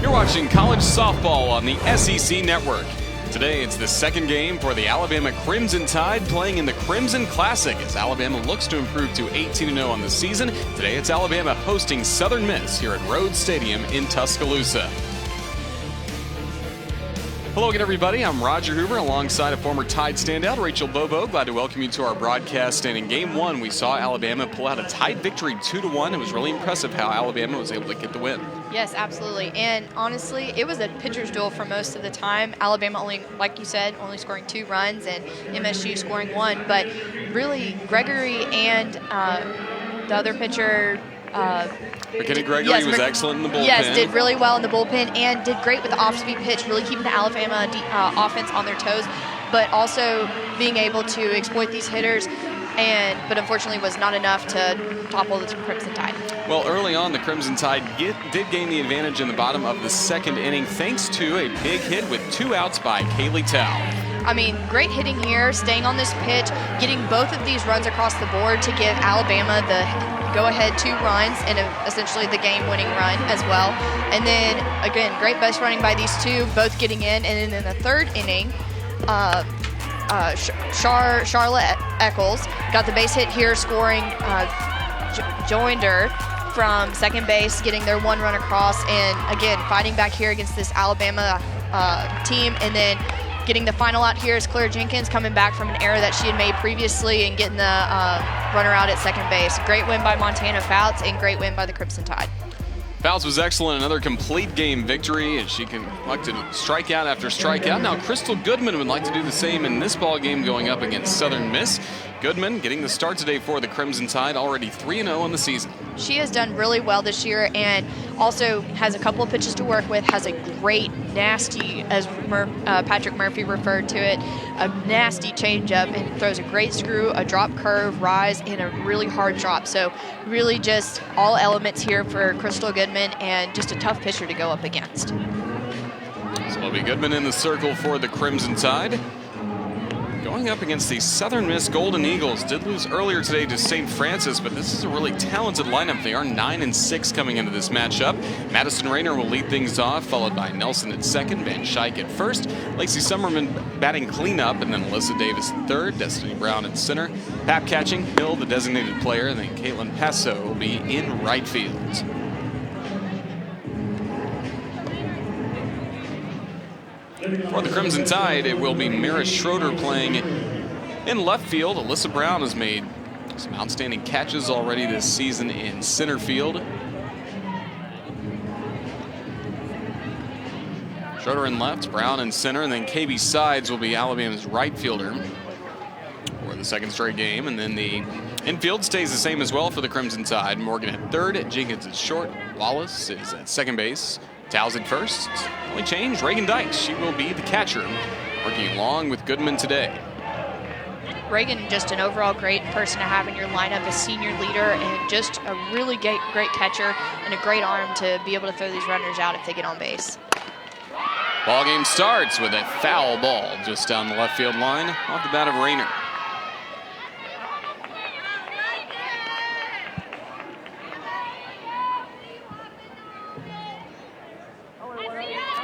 You're watching college softball on the SEC Network. Today, it's the second game for the Alabama Crimson Tide playing in the Crimson Classic as Alabama looks to improve to 18-0 on the season. Today, it's Alabama hosting Southern Miss here at Rhodes Stadium in Tuscaloosa. Hello again, everybody. I'm Roger Hoover alongside a former Tide standout, Rachel Bobo. Glad to welcome you to our broadcast. And in Game 1, we saw Alabama pull out a Tide victory 2-1. It was really impressive how Alabama was able to get the win. Yes, absolutely. And honestly, it was a pitcher's duel for most of the time. Alabama only, like you said, only scoring 2 runs and MSU scoring 1. But really, Gregory and the other pitcher, Mckenna Gregory was excellent in the bullpen. Yes, did really well in the bullpen and did great with the off-speed pitch, really keeping the Alabama offense on their toes, but also being able to exploit these hitters. But unfortunately was not enough to topple the Crimson Tide. Well, early on, the Crimson Tide did gain the advantage in the bottom of the second inning thanks to a big hit with 2 outs by Kaylee Tao. I mean, great hitting here, staying on this pitch, getting both of these runs across the board to give Alabama the go-ahead 2 runs and essentially the game-winning run as well. And then, again, great base running by these two, both getting in. And then in the third inning, Charlotte Eccles got the base hit here, scoring Joinder from second base, getting their 1 run across, and again fighting back here against this Alabama team. And then getting the final out here is Claire Jenkins coming back from an error that she had made previously and getting the runner out at second base. Great win by Montana Fouts and great win by the Crimson Tide. Fouts was excellent, another complete game victory, and she collected strikeout after strikeout. Now Krystal Goodman would like to do the same in this ball game going up against Southern Miss. Goodman getting the start today for the Crimson Tide, already 3-0 on the season. She has done really well this year and also has a couple of pitches to work with, has a great, nasty, as Patrick Murphy referred to it, a nasty changeup, and throws a great screw, a drop curve, rise, and a really hard drop. So really just all elements here for Krystal Goodman and just a tough pitcher to go up against. So it'll be Goodman in the circle for the Crimson Tide. Going up against the Southern Miss Golden Eagles. Did lose earlier today to St. Francis, but this is a really talented lineup. They are 9-6 coming into this matchup. Madison Rayner will lead things off, followed by Nelson at second, Van Schaik at first, Lacey Summerman batting cleanup, and then Alyssa Davis at third, Destiny Brown at center, Pap catching, Hill the designated player, and then Caitlin Passo will be in right field. For the Crimson Tide, it will be Mara Schroeder playing in left field. Alyssa Brown has made some outstanding catches already this season in center field. Schroeder in left, Brown in center, and then KB Sides will be Alabama's right fielder for the second straight game. And then the infield stays the same as well for the Crimson Tide. Morgan at third, Jenkins at short, Wallace is at second base, Towles at first. Only change, Reagan Dykes. She will be the catcher, working along with Goodman today. Reagan, just an overall great person to have in your lineup, a senior leader, and just a really great catcher and a great arm to be able to throw these runners out if they get on base. Ball game starts with a foul ball just down the left field line off the bat of Rayner.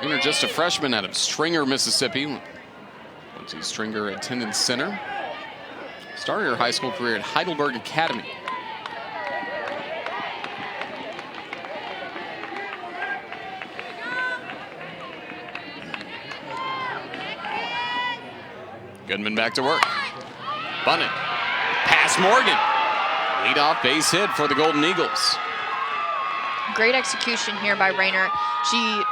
Rayner, just a freshman out of Stringer, Mississippi. Went to Stringer attended center. Started her high school career at Heidelberg Academy. Goodman back to work. Bunted. Pass Morgan. Leadoff base hit for the Golden Eagles. Great execution here by Rayner. She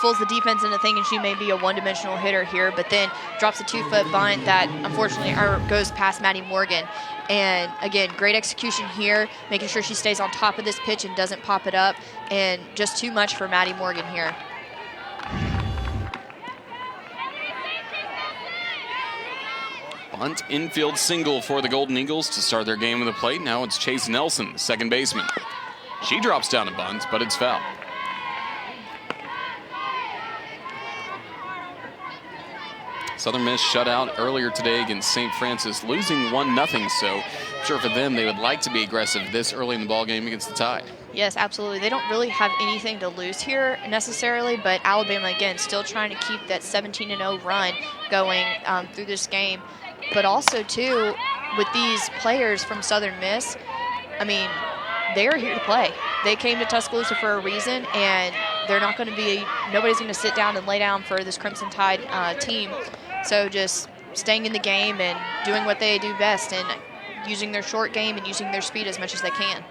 fools the defense into thinking she may be a one-dimensional hitter here, but then drops a 2-foot bunt that unfortunately goes past Maddie Morgan. And again, great execution here, making sure she stays on top of this pitch and doesn't pop it up, and just too much for Maddie Morgan here. Bunt infield single for the Golden Eagles to start their game with the plate. Now it's Chase Nelson, the second baseman. She drops down a bunt, but it's foul. Southern Miss shut out earlier today against St. Francis, losing 1-0. So I'm sure for them, they would like to be aggressive this early in the ball game against the Tide. Yes, absolutely. They don't really have anything to lose here necessarily, but Alabama, again, still trying to keep that 17-0 run going through this game. But also, too, with these players from Southern Miss, I mean, they're here to play. They came to Tuscaloosa for a reason, and they're not going to be – nobody's going to sit down and lay down for this Crimson Tide team. So just staying in the game and doing what they do best and using their short game and using their speed as much as they can.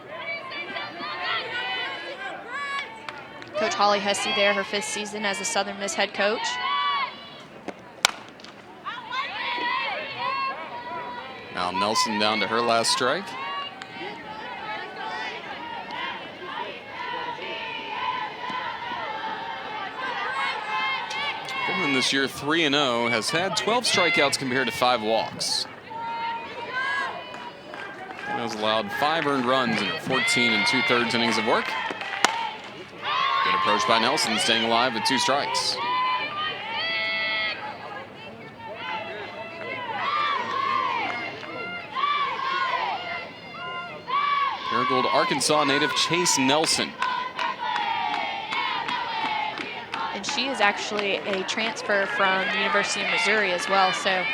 Coach Holly Hesse there, her 5th season as a Southern Miss head coach. Now Nelson down to her last strike. Goodman this year 3-0, has had 12 strikeouts compared to 5 walks. And has allowed 5 earned runs in her 14 2/3 innings of work. Good approach by Nelson, staying alive with 2 strikes. Marigold, Arkansas native Chase Nelson. And she is actually a transfer from the University of Missouri as well, so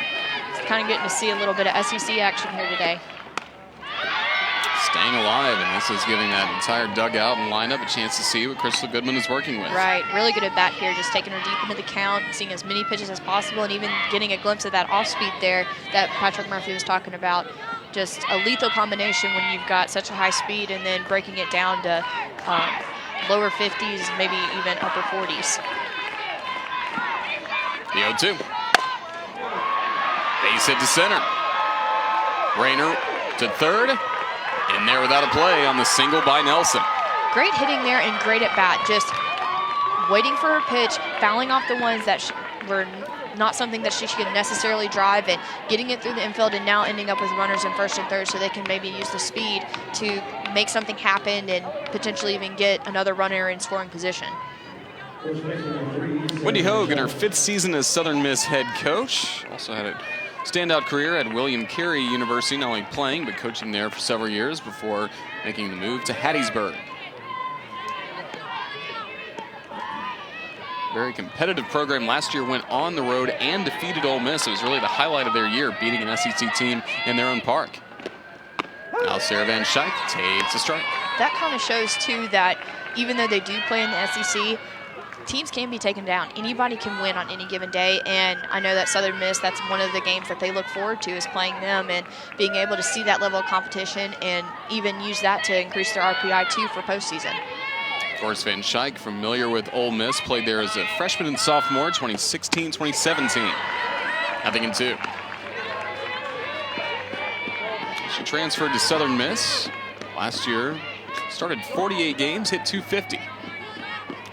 it's kind of getting to see a little bit of SEC action here today. Staying alive, and this is giving that entire dugout and lineup a chance to see what Krystal Goodman is working with. Right, really good at bat here, just taking her deep into the count, seeing as many pitches as possible, and even getting a glimpse of that off-speed there that Patrick Murphy was talking about. Just a lethal combination when you've got such a high speed and then breaking it down to lower 50s, maybe even upper 40s. The 0-2. Base hit to center. Rayner to third. In there without a play on the single by Nelson. Great hitting there and great at bat. Just waiting for her pitch, fouling off the ones that were not something that she could necessarily drive, and getting it through the infield and now ending up with runners in first and third so they can maybe use the speed to make something happen and potentially even get another runner in scoring position. Wendy Hogan, her 5th season as Southern Miss head coach. Also had a standout career at William Carey University, not only playing but coaching there for several years before making the move to Hattiesburg. Very competitive program. Last year went on the road and defeated Ole Miss. It was really the highlight of their year, beating an SEC team in their own park. Now Sarah Van Schaik takes a strike. That kind of shows, too, that even though they do play in the SEC, teams can be taken down. Anybody can win on any given day, and I know that Southern Miss, that's one of the games that they look forward to, is playing them and being able to see that level of competition and even use that to increase their RPI, too, for postseason. Of course, Van Schaik, familiar with Ole Miss, played there as a freshman and sophomore, 2016-2017. 0-2. She transferred to Southern Miss last year, started 48 games, hit .250.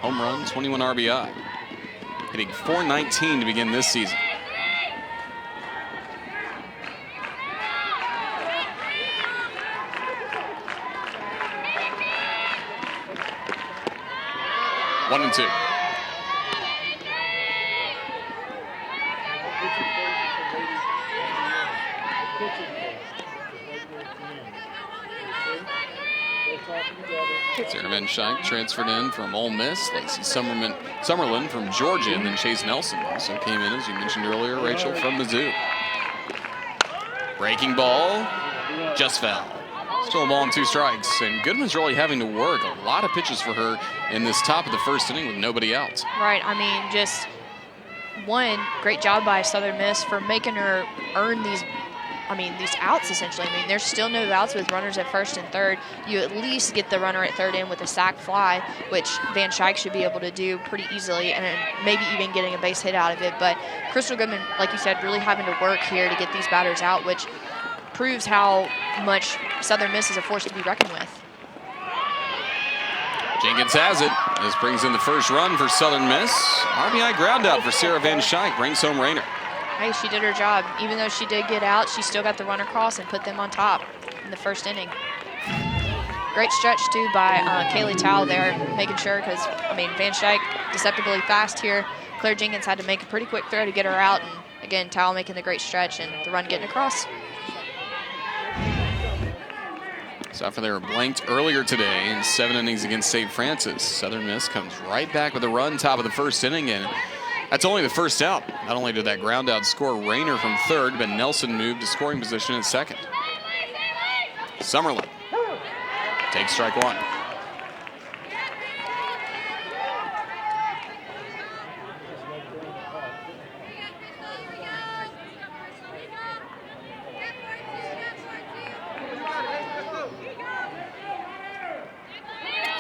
Home run, 21 RBI. Hitting .419 to begin this season. One and 2. Sarah Van Schaik transferred in from Ole Miss. Lacey Summerlin from Georgia, and then Chase Nelson also came in, as you mentioned earlier, Rachel, from Mizzou. Breaking ball, just fell. Still a ball and 2 strikes, and Goodman's really having to work a lot of pitches for her in this top of the first inning with nobody out. Right, I mean, just one, great job by Southern Miss for making her earn these outs, essentially. I mean, there's still no outs with runners at first and third. You at least get the runner at third in with a sac fly, which Van Schaik should be able to do pretty easily, and maybe even getting a base hit out of it. But Krystal Goodman, like you said, really having to work here to get these batters out, which proves how much Southern Miss is a force to be reckoned with. Jenkins has it. This brings in the first run for Southern Miss. RBI ground out for Sarah Van Schaik, brings home Rayner. Hey, she did her job. Even though she did get out, she still got the runner cross and put them on top in the first inning. Great stretch, too, by Kaylee Towle there, making sure, because, I mean, Van Schaik deceptively fast here. Claire Jenkins had to make a pretty quick throw to get her out, and, again, Towle making the great stretch and the run getting across. So after they were blanked earlier today in 7 innings against St. Francis, Southern Miss comes right back with a run top of the first inning, and that's only the first out. Not only did that ground out score Rayner from third, but Nelson moved to scoring position at second. Summerlin takes strike one.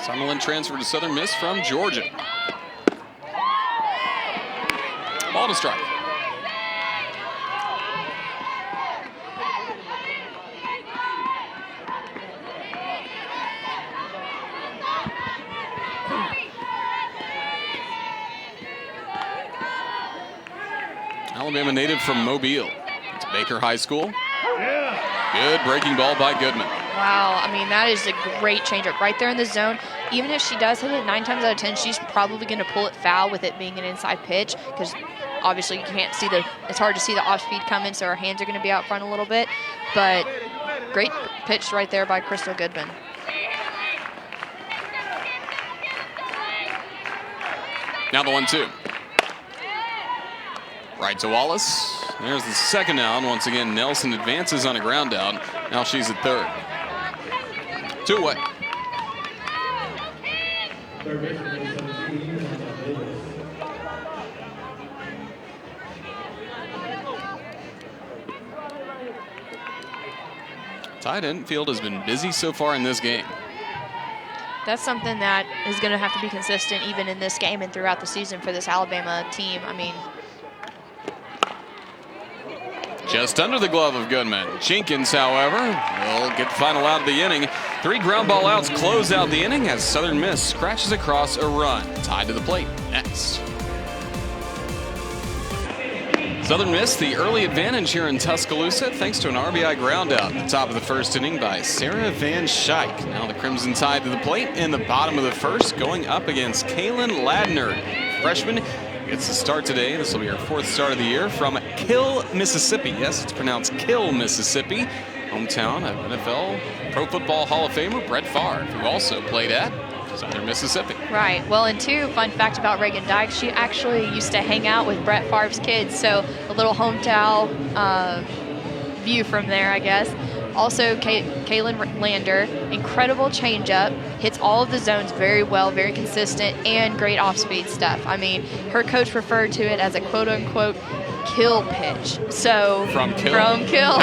Summerlin transferred to Southern Miss from Georgia. Ball to strike. Alabama native from Mobile. It's Baker High School. Good breaking ball by Goodman. Wow, I mean, that is a great changeup right there in the zone. Even if she does hit it 9 times out of 10, she's probably going to pull it foul with it being an inside pitch, because obviously you can't see it's hard to see the off speed coming, so her hands are going to be out front a little bit. But great pitch right there by Krystal Goodman. Now the 1-2. Right to Wallace. There's the second out. Once again, Nelson advances on a ground out. Now she's at third. 2 away. Tight end field has been busy so far in this game. That's something that is going to have to be consistent even in this game and throughout the season for this Alabama team. I mean, just under the glove of Goodman. Jenkins, however, will get the final out of the inning. 3 ground ball outs close out the inning as Southern Miss scratches across a run. Tied to the plate next. Southern Miss the early advantage here in Tuscaloosa thanks to an RBI ground out at the top of the first inning by Sarah Van Schaik. Now the Crimson Tide to the plate in the bottom of the first, going up against Kaitlyn Ladner. Freshman gets the start today. This will be her 4th start of the year from Kill, Mississippi. Yes, it's pronounced Kill, Mississippi. Hometown of NFL Pro Football Hall of Famer Brett Favre, who also played at Southern Mississippi. Right. Well, and 2, fun fact about Reagan Dyke, she actually used to hang out with Brett Favre's kids, so a little hometown view from there, I guess. Also, Kaitlyn Ladner, incredible changeup, hits all of the zones very well, very consistent, and great off-speed stuff. I mean, her coach referred to it as a quote-unquote kill pitch. So from Kill,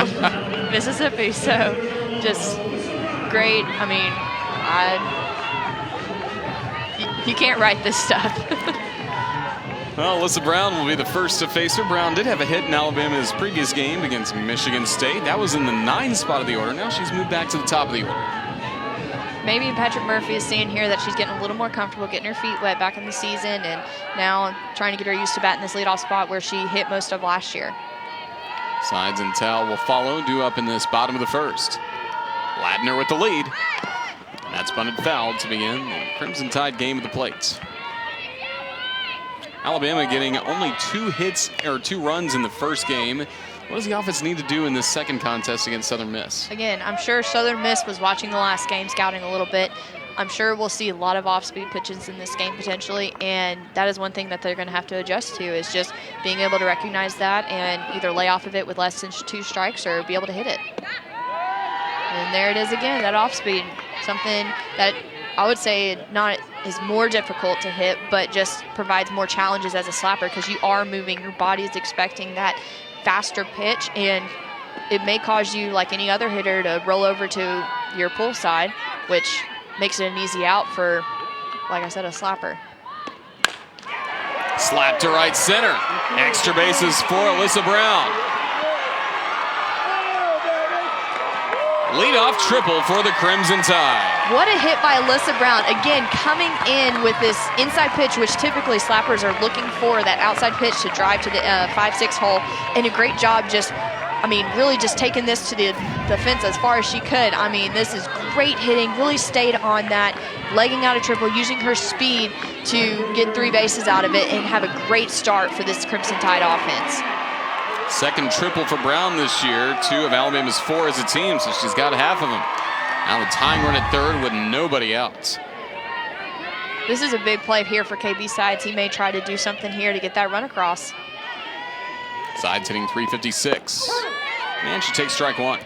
Mississippi. So just great. I mean, you can't write this stuff. Well, Alyssa Brown will be the first to face her. Brown did have a hit in Alabama's previous game against Michigan State. That was in the 9 spot of the order. Now she's moved back to the top of the order. Maybe Patrick Murphy is seeing here that she's getting a little more comfortable, getting her feet wet back in the season, and now trying to get her used to batting this leadoff spot where she hit most of last year. Sides and towel will follow, due up in this bottom of the first. Ladner with the lead. That's bunted foul to begin the Crimson Tide game at the plates. Alabama getting only 2 hits or 2 runs in the first game. What does the offense need to do in this second contest against Southern Miss? Again, I'm sure Southern Miss was watching the last game, scouting a little bit. I'm sure we'll see a lot of off-speed pitches in this game potentially, and that is one thing that they're going to have to adjust to, is just being able to recognize that and either lay off of it with less than 2 strikes or be able to hit it. And there it is again, that off-speed, something that I would say not is more difficult to hit, but just provides more challenges as a slapper, because you are moving, your body is expecting that faster pitch, and it may cause you, like any other hitter, to roll over to your pull side, which makes it an easy out for, like I said, a slapper. Slap to right center. Extra bases for Alyssa Brown. Leadoff triple for the Crimson Tide. What a hit by Alyssa Brown. Again, coming in with this inside pitch, which typically slappers are looking for, that outside pitch to drive to the 5-6 hole. And a great job just, I mean, really just taking this to the fence as far as she could. I mean, this is great hitting, really stayed on that, legging out a triple, using her speed to get 3 bases out of it and have a great start for this Crimson Tide offense. Second triple for Brown this year, 2 of Alabama's 4 as a team, so she's got half of them. Now the tying run at third with nobody out. This is a big play here for KB Sides. He may try to do something here to get that run across. Sides hitting .356. And she takes strike one.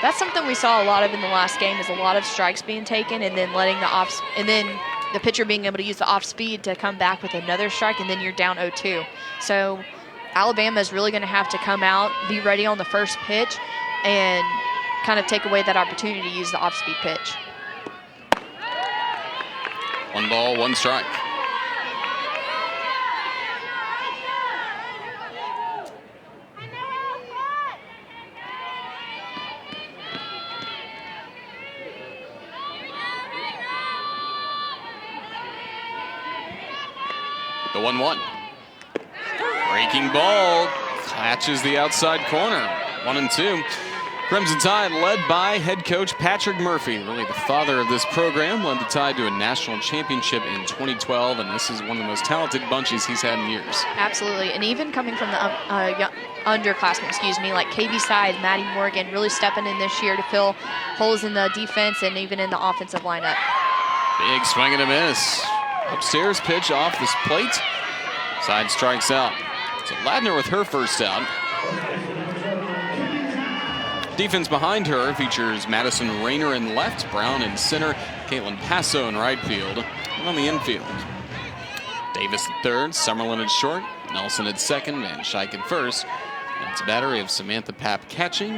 That's something we saw a lot of in the last game, is a lot of strikes being taken and then letting the pitcher being able to use the off speed to come back with another strike, and then you're down 0-2. So Alabama is really going to have to come out, be ready on the first pitch, and kind of take away that opportunity to use the off speed pitch. 1 ball, 1 strike. The 1-1. Breaking ball catches the outside corner. 1-2. Crimson Tide led by head coach Patrick Murphy, really the father of this program, led the Tide to a national championship in 2012, and this is one of the most talented bunches he's had in years. Absolutely, and even coming from the underclassmen, like KB Side, Maddie Morgan, really stepping in this year to fill holes in the defense and even in the offensive lineup. Big swing and a miss. Upstairs pitch off this plate. Side strikes out. So Ladner with her first out. Defense behind her features Madison Rayner in left, Brown in center, Caitlin Passo in right field, and on the infield, Davis at third, Summerlin at short, Nelson at second, Van Schaik at first. And it's a battery of Samantha Papp catching,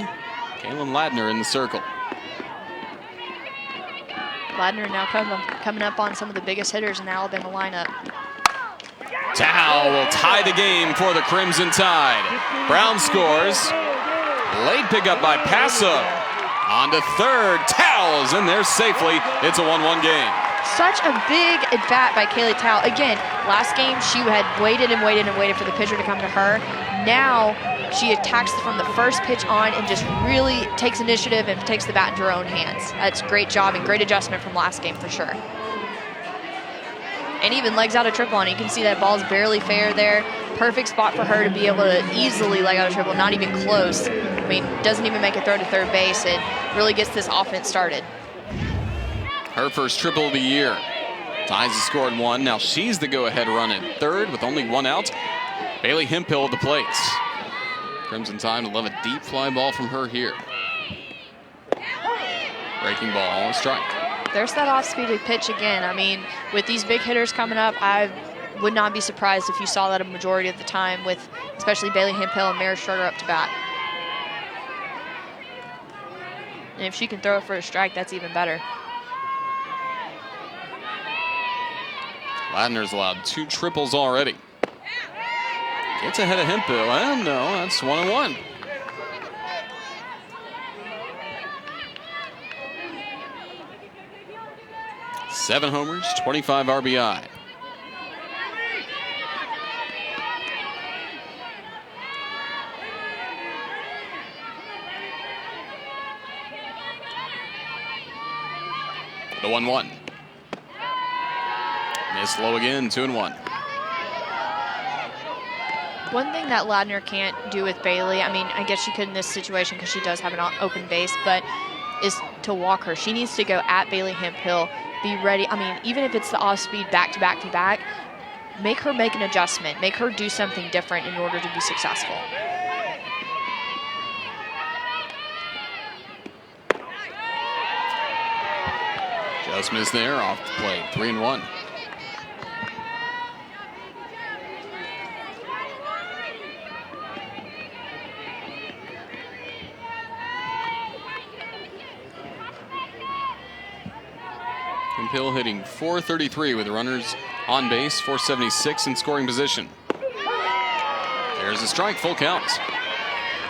Kaitlyn Ladner in the circle. Ladner now coming up on some of the biggest hitters in the Alabama lineup. Tao will tie the game for the Crimson Tide. Brown scores. Late pickup by Passo. On to third. Tao is in there safely. It's a 1-1 game. Such a big at-bat by Kaylee Tao. Again, last game she had waited and waited and waited for the pitcher to come to her. Now she attacks from the first pitch on and just really takes initiative and takes the bat into her own hands. That's a great job and great adjustment from last game for sure. And even legs out a triple on it. You can see that ball's barely fair there. Perfect spot for her to be able to easily leg out a triple, not even close. I mean, doesn't even make a throw to third base. It really gets this offense started. Her first triple of the year. Ties has scored 1. Now she's the go-ahead run at third with only 1 out. Bailey Hemphill at the plate. Crimson Tide will love a deep fly ball from her here. Breaking ball, a strike. There's that off-speeded pitch again. I mean, with these big hitters coming up, I would not be surprised if you saw that a majority of the time with especially Bailey Hemphill and Mary Schroeder up to bat. And if she can throw it for a strike, that's even better. Ladner's allowed 2 triples already. Gets ahead of Hemphill, and no, that's 1-1. Seven homers, 25 RBI. The 1-1. Miss low again, 2-1. One thing that Ladner can't do with Bailey, I mean, I guess she could in this situation because she does have an open base, but is to walk her. She needs to go at Bailey Hemphill, be ready. I mean, even if it's the off-speed back-to-back-to-back, make her make an adjustment. Make her do something different in order to be successful. Just missed there off the plate, 3-1. Hemphill hitting .433 with runners on base, .476 in scoring position. There's a strike, full count.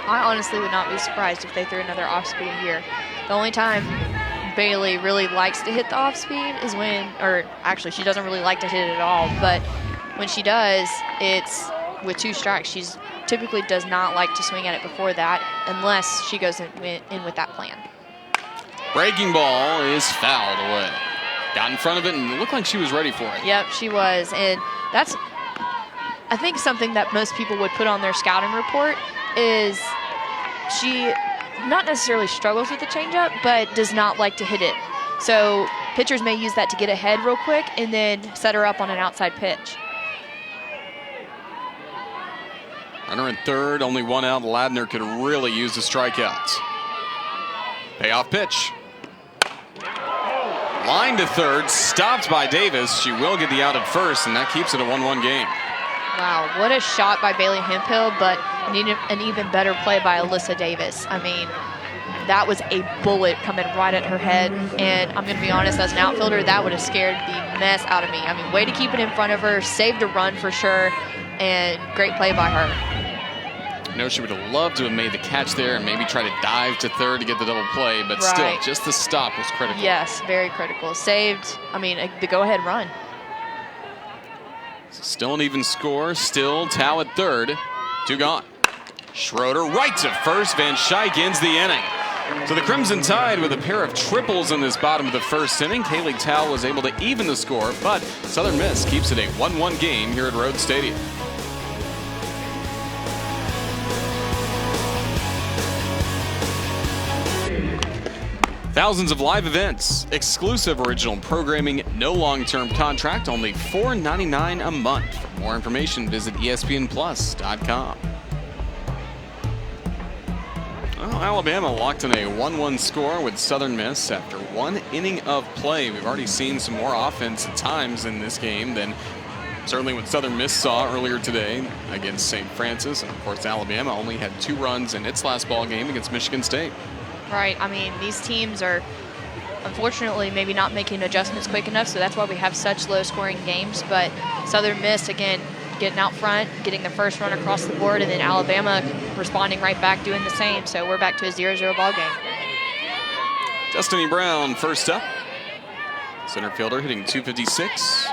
I honestly would not be surprised if they threw another off-speed here. The only time Bailey really likes to hit the off-speed is when, or actually she doesn't really like to hit it at all, but when she does, it's with 2 strikes. She typically does not like to swing at it before that unless she goes in with that plan. Breaking ball is fouled away. Got in front of it and it looked like she was ready for it. Yep, she was. And that's, I think, something that most people would put on their scouting report is she not necessarily struggles with the changeup, but does not like to hit it. So pitchers may use that to get ahead real quick and then set her up on an outside pitch. Runner in third, only one out. Ladner could really use the strikeouts. Payoff pitch. Line to third, stopped by Davis. She will get the out at first, and that keeps it a 1-1 game. Wow, what a shot by Bailey Hemphill, but an even better play by Alyssa Davis. I mean, that was a bullet coming right at her head, and I'm going to be honest, as an outfielder, that would have scared the mess out of me. I mean, way to keep it in front of her, saved a run for sure, and great play by her. I know she would have loved to have made the catch there and maybe try to dive to third to get the double play, but still, just the stop was critical. Yes, very critical. Saved, I mean, the go-ahead run. Still an even score, still Tao at third, 2 gone. Schroeder right to first, Van Schaik ends the inning. So the Crimson Tide with a pair of triples in this bottom of the first inning. Kaylee Tao was able to even the score, but Southern Miss keeps it a 1-1 game here at Rhodes Stadium. Thousands of live events, exclusive original programming, no long-term contract, only $4.99 a month. For more information, visit ESPNplus.com. Well, Alabama locked in a 1-1 score with Southern Miss after 1 inning of play. We've already seen some more offense at times in this game than certainly what Southern Miss saw earlier today against St. Francis. And of course, Alabama only had 2 runs in its last ball game against Michigan State. Right. I mean, these teams are unfortunately maybe not making adjustments quick enough, so that's why we have such low-scoring games. But Southern Miss, again, getting out front, getting the first run across the board, and then Alabama responding right back, doing the same. So we're back to a 0-0 ball game. Destiny Brown first up. Center fielder hitting .256.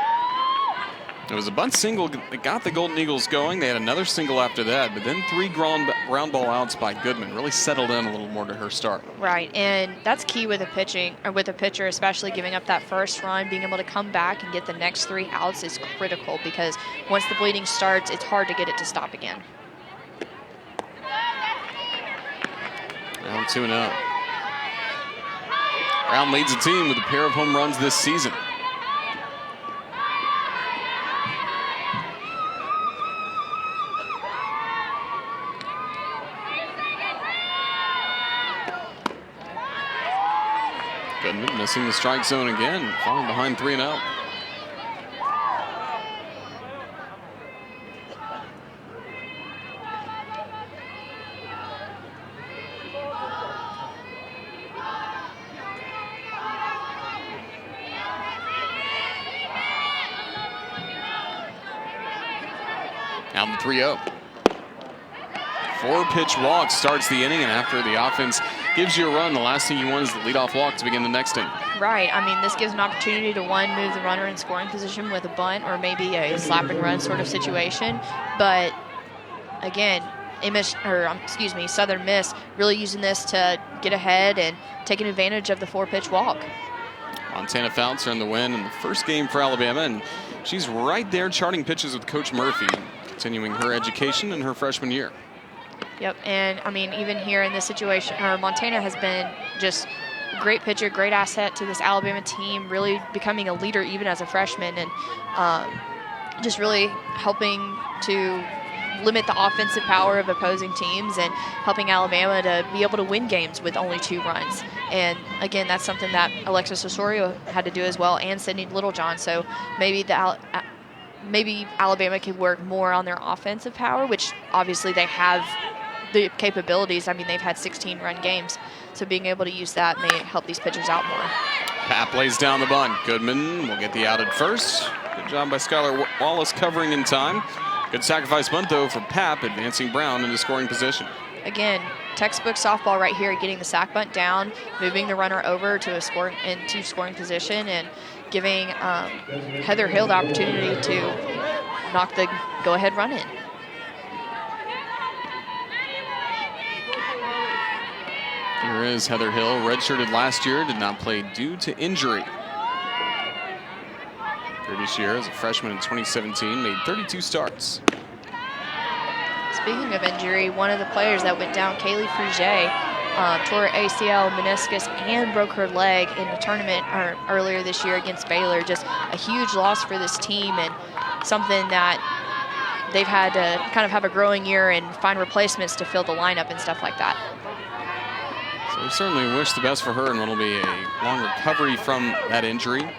It was a bunt single that got the Golden Eagles going. They had another single after that, but then 3 ground ball outs by Goodman. Really settled in a little more to her start. Right, and that's key with a pitcher, especially giving up that first run. Being able to come back and get the next 3 outs is critical, because once the bleeding starts, it's hard to get it to stop again. Now 2-0. Brown leads the team with a pair of home runs this season. Goodman missing the strike zone again, falling behind 3-0. Now the 3-0. 4-pitch walk starts the inning, and after the offense gives you a run, the last thing you want is the leadoff walk to begin the next inning. Right. I mean, this gives an opportunity to, one, move the runner in scoring position with a bunt or maybe a slap and run sort of situation. But again, Southern Miss really using this to get ahead and taking advantage of the 4-pitch walk. Montana Fouts are in the win in the first game for Alabama, and she's right there charting pitches with Coach Murphy, continuing her education in her freshman year. Yep, and I mean, even here in this situation, Montana has been just a great pitcher, great asset to this Alabama team, really becoming a leader even as a freshman, and just really helping to limit the offensive power of opposing teams and helping Alabama to be able to win games with only 2 runs. And again, that's something that Alexis Osorio had to do as well, and Sydney Littlejohn. So maybe Alabama could work more on their offensive power, which obviously they have the capabilities. I mean, they've had 16-run games, so being able to use that may help these pitchers out more. Pap lays down the bunt. Goodman will get the out at first. Good job by Skylar Wallace covering in time. Good sacrifice bunt, though, for Pap, advancing Brown into scoring position. Again, textbook softball right here, getting the sac bunt down, moving the runner over to into scoring position, and giving Heather Hill the opportunity to knock the go-ahead run in. Here is Heather Hill, redshirted last year, did not play due to injury. Previous year, as a freshman in 2017, made 32 starts. Speaking of injury, one of the players that went down, Kaylee Fruget, tore her ACL, meniscus, and broke her leg in the tournament earlier this year against Baylor. Just a huge loss for this team, and something that they've had to kind of have a growing year and find replacements to fill the lineup and stuff like that. So we certainly wish the best for her, and it'll be a long recovery from that injury.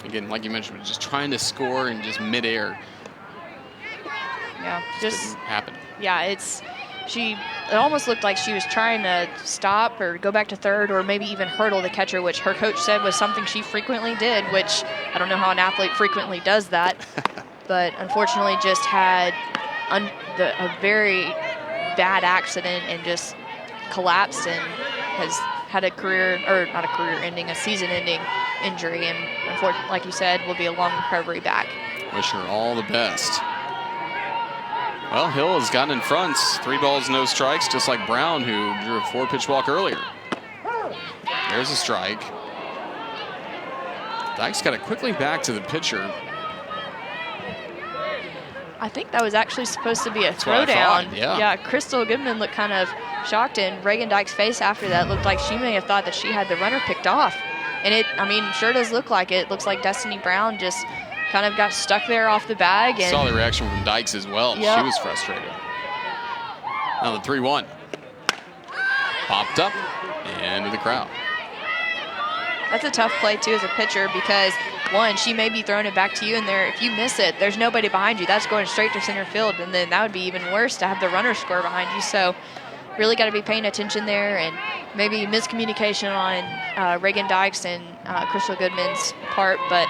Again, like you mentioned, just trying to score in just midair. Yeah, just happened. Yeah, it almost looked like she was trying to stop or go back to third or maybe even hurdle the catcher, which her coach said was something she frequently did, which I don't know how an athlete frequently does that. But unfortunately just had a very bad accident and just collapsed and has had a season-ending injury, and unfortunately, like you said, will be a long recovery back. Wish her all the best. Well, Hill has gotten in front. 3 balls, no strikes, just like Brown, who drew a 4-pitch walk earlier. There's a strike. Dykes got it quickly back to the pitcher. I think that was actually supposed to be a throwdown. Yeah, Krystal Goodman looked kind of shocked, and Reagan Dykes' face after that looked like she may have thought that she had the runner picked off. And it sure does look like it. Looks like Destiny Brown just kind of got stuck there off the bag. And saw the reaction from Dykes as well. Yep. She was frustrated. Now the 3-1. Popped up into the crowd. That's a tough play, too, as a pitcher, because, one, she may be throwing it back to you, and if you miss it, there's nobody behind you. That's going straight to center field, and then that would be even worse to have the runner score behind you. So really got to be paying attention there, and maybe miscommunication on Reagan Dykes and Krystal Goodman's part, but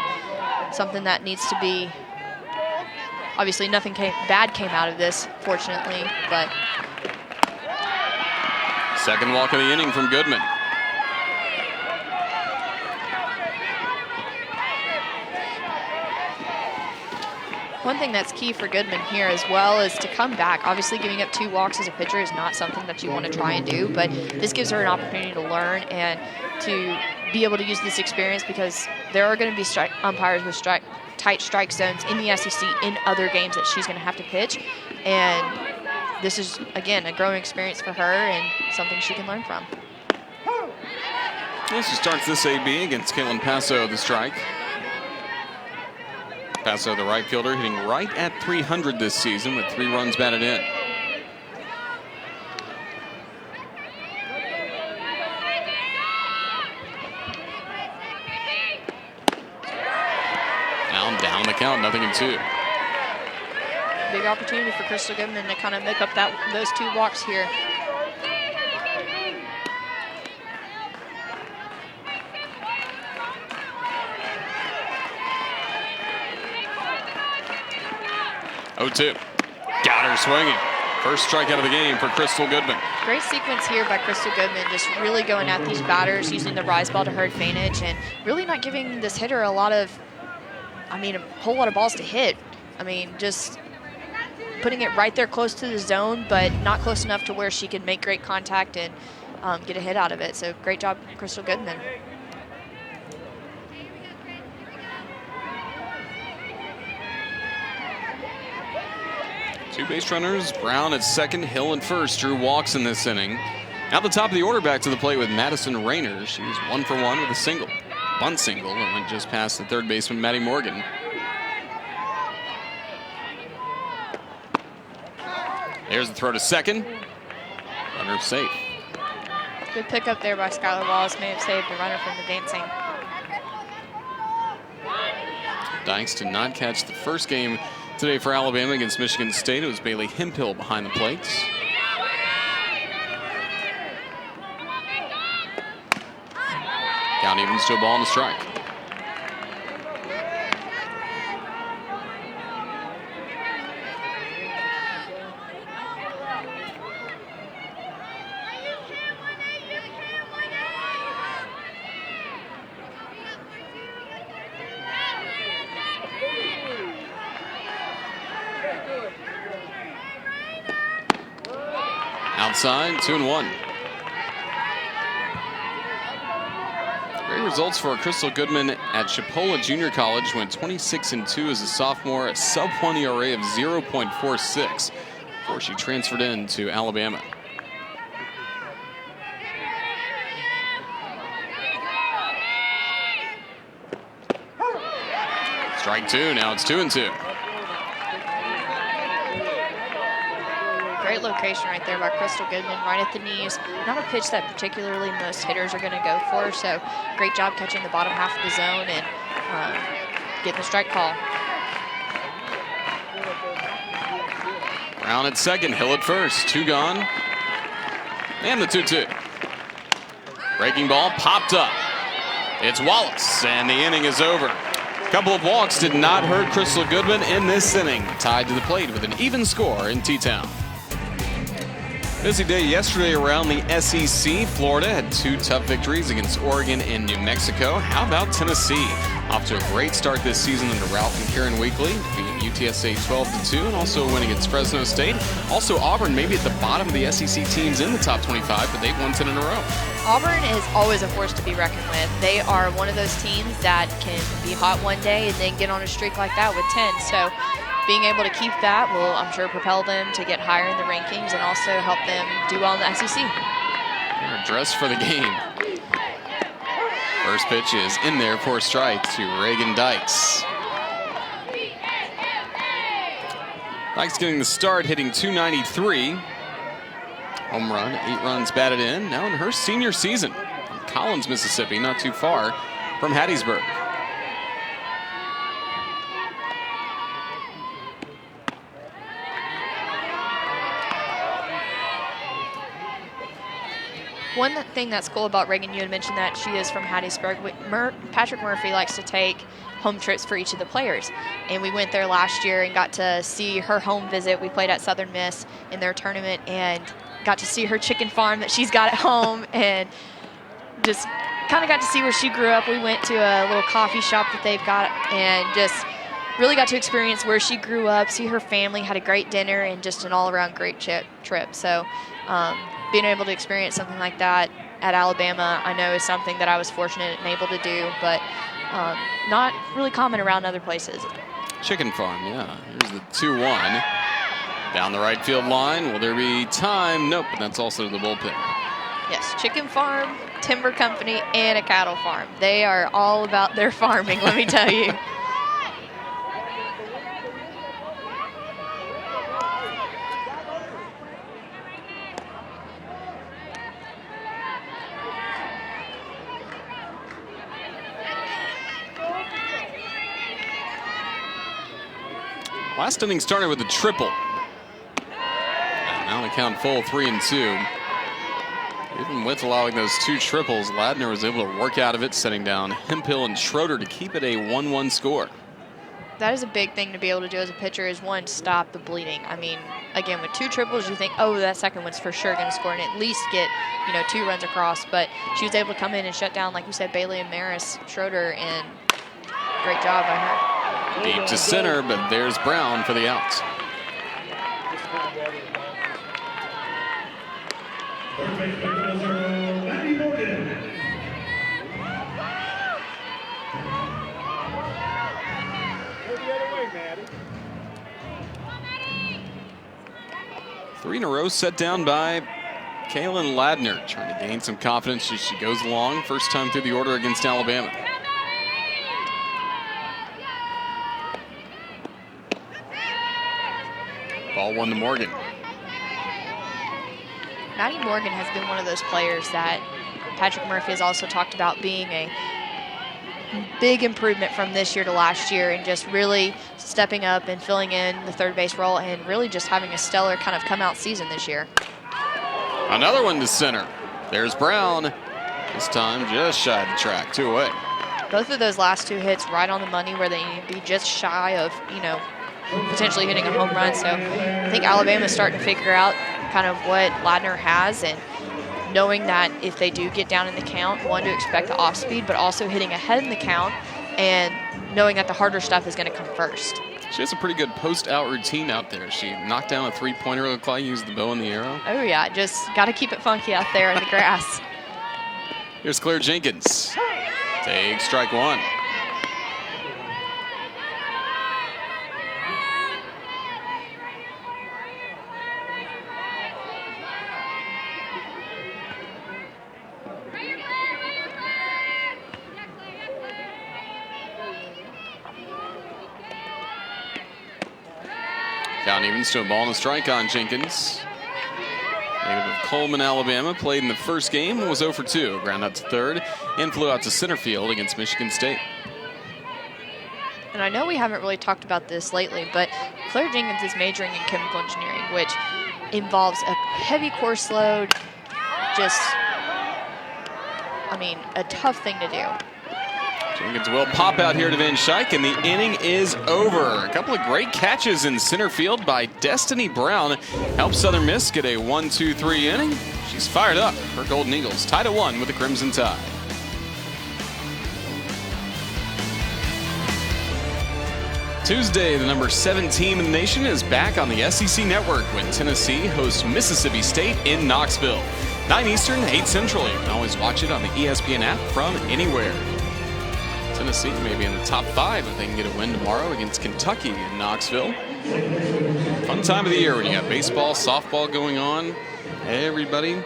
something that needs to be – obviously nothing bad came out of this, fortunately, but – Second walk of the inning from Goodman. One thing that's key for Goodman here as well is to come back. Obviously, giving up 2 walks as a pitcher is not something that you want to try and do, but this gives her an opportunity to learn and to be able to use this experience, because there are going to be umpires with tight strike zones in the SEC in other games that she's going to have to pitch. And this is, again, a growing experience for her and something she can learn from. She starts this AB against Kaitlyn Passo, the strike. Passo, the right fielder, hitting right at 300 this season with 3 runs batted in. Now down the count, 0-2. Big opportunity for Krystal Goodman to kind of make up those 2 walks here. Got her swinging. First strikeout of the game for Krystal Goodman. Great sequence here by Krystal Goodman, just really going at these batters, using the rise ball to her advantage, and really not giving this hitter a whole lot of balls to hit. Just putting it right there close to the zone, but not close enough to where she can make great contact and get a hit out of it. So great job, Krystal Goodman. Two base runners, Brown at second, Hill at first. Drew walks in this inning. At the top of the order, back to the plate with Madison Rayner. She was 1 for 1 with a single. Bunt single and went just past the third baseman, Maddie Morgan. There's the throw to second. Runner safe. Good pickup there by Skylar Wallace. May have saved the runner from the dancing. Dykes did not catch the first game today for Alabama against Michigan State. It was Bailey Hemphill behind the plates. Count evens to a ball and a strike. Outside, 2-1. Great results for Krystal Goodman at Chipola Junior College. Went 26-2 as a sophomore, a sub-1 ERA of 0.46 before she transferred in to Alabama. Strike two. Now it's 2-2. Great location right there by Krystal Goodman, right at the knees. Not a pitch that particularly most hitters are going to go for, so great job catching the bottom half of the zone and getting the strike call. Brown at second, Hill at first. 2 gone. And the 2-2. Breaking ball popped up. It's Wallace, and the inning is over. A couple of walks did not hurt Krystal Goodman in this inning. Tied to the plate with an even score in T-Town. Busy day yesterday around the SEC. Florida had 2 tough victories against Oregon and New Mexico. How about Tennessee? Off to a great start this season under Ralph and Karen Weekly, beating UTSA 12-2 and also winning against Fresno State. Also Auburn maybe at the bottom of the SEC teams in the top 25, but they've won 10 in a row. Auburn is always a force to be reckoned with. They are one of those teams that can be hot one day and then get on a streak like that with 10. So being able to keep that will, I'm sure, propel them to get higher in the rankings and also help them do well in the SEC. They're dressed for the game. First pitch is in there for a strike to Reagan Dykes. Dykes getting the start, hitting .293. Home run, 8 runs batted in. Now in her senior season. From Collins, Mississippi, not too far from Hattiesburg. One thing that's cool about Reagan, you had mentioned that she is from Hattiesburg. Patrick Murphy likes to take home trips for each of the players. And we went there last year and got to see her home visit. We played at Southern Miss in their tournament and got to see her chicken farm that she's got at home and just kind of got to see where she grew up. We went to a little coffee shop that they've got and just really got to experience where she grew up, see her family, had a great dinner, and just an all-around great trip. So being able to experience something like that at Alabama, I know is something that I was fortunate and able to do, but not really common around other places. Chicken farm, yeah. Here's the 2-1. Down the right field line. Will there be time? Nope, but that's also the bullpen. Yes, chicken farm, timber company, and a cattle farm. They are all about their farming, let me tell you. Last inning started with a triple. And now the count full, 3-2. Even with allowing those 2 triples, Ladner was able to work out of it, setting down Hemphill and Schroeder to keep it a 1-1 score. That is a big thing to be able to do as a pitcher is, one, stop the bleeding. I mean, again, with 2 triples, you think, oh, that second one's for sure going to score and at least get, 2 runs across. But she was able to come in and shut down, like you said, Bailey and Maris Schroeder, and great job by her. Deep to center, but there's Brown for the out. Three in a row set down by Kaitlyn Ladner, trying to gain some confidence as she goes along. First time through the order against Alabama. Ball 1 to Morgan. Maddie Morgan has been one of those players that Patrick Murphy has also talked about being a big improvement from this year to last year and just really stepping up and filling in the third base role and really just having a stellar kind of come out season this year. Another one to center. There's Brown. This time just shy of the track, 2 away. Both of those last 2 hits right on the money where they need to be just shy of, potentially hitting a home run. So I think Alabama's starting to figure out kind of what Ladner has and knowing that if they do get down in the count, one, to expect the off speed, but also hitting ahead in the count and knowing that the harder stuff is going to come first. She has a pretty good post-out routine out there. She knocked down a 3-pointer, looked like, used the bow and the arrow. Oh, yeah, just got to keep it funky out there in the grass. Here's Claire Jenkins. Take strike 1. Count evens to a ball and a strike on Jenkins. Native of Coleman, Alabama, played in the first game and was 0 for 2. Ground out to third and flew out to center field against Michigan State. And I know we haven't really talked about this lately, but Claire Jenkins is majoring in chemical engineering, which involves a heavy course load, just, I mean, a tough thing to do. Jenkins will pop out here to Van Schaik, and the inning is over. A couple of great catches in center field by Destiny Brown helped Southern Miss get a 1-2-3 inning. She's fired up. Her Golden Eagles tied at 1 with the Crimson Tide. Tuesday, the number 7 team in the nation is back on the SEC Network when Tennessee hosts Mississippi State in Knoxville. 9 Eastern, 8 Central. You can always watch it on the ESPN app from anywhere. Tennessee may be in the top 5 if they can get a win tomorrow against Kentucky in Knoxville. Fun time of the year when you got baseball, softball going on. Everybody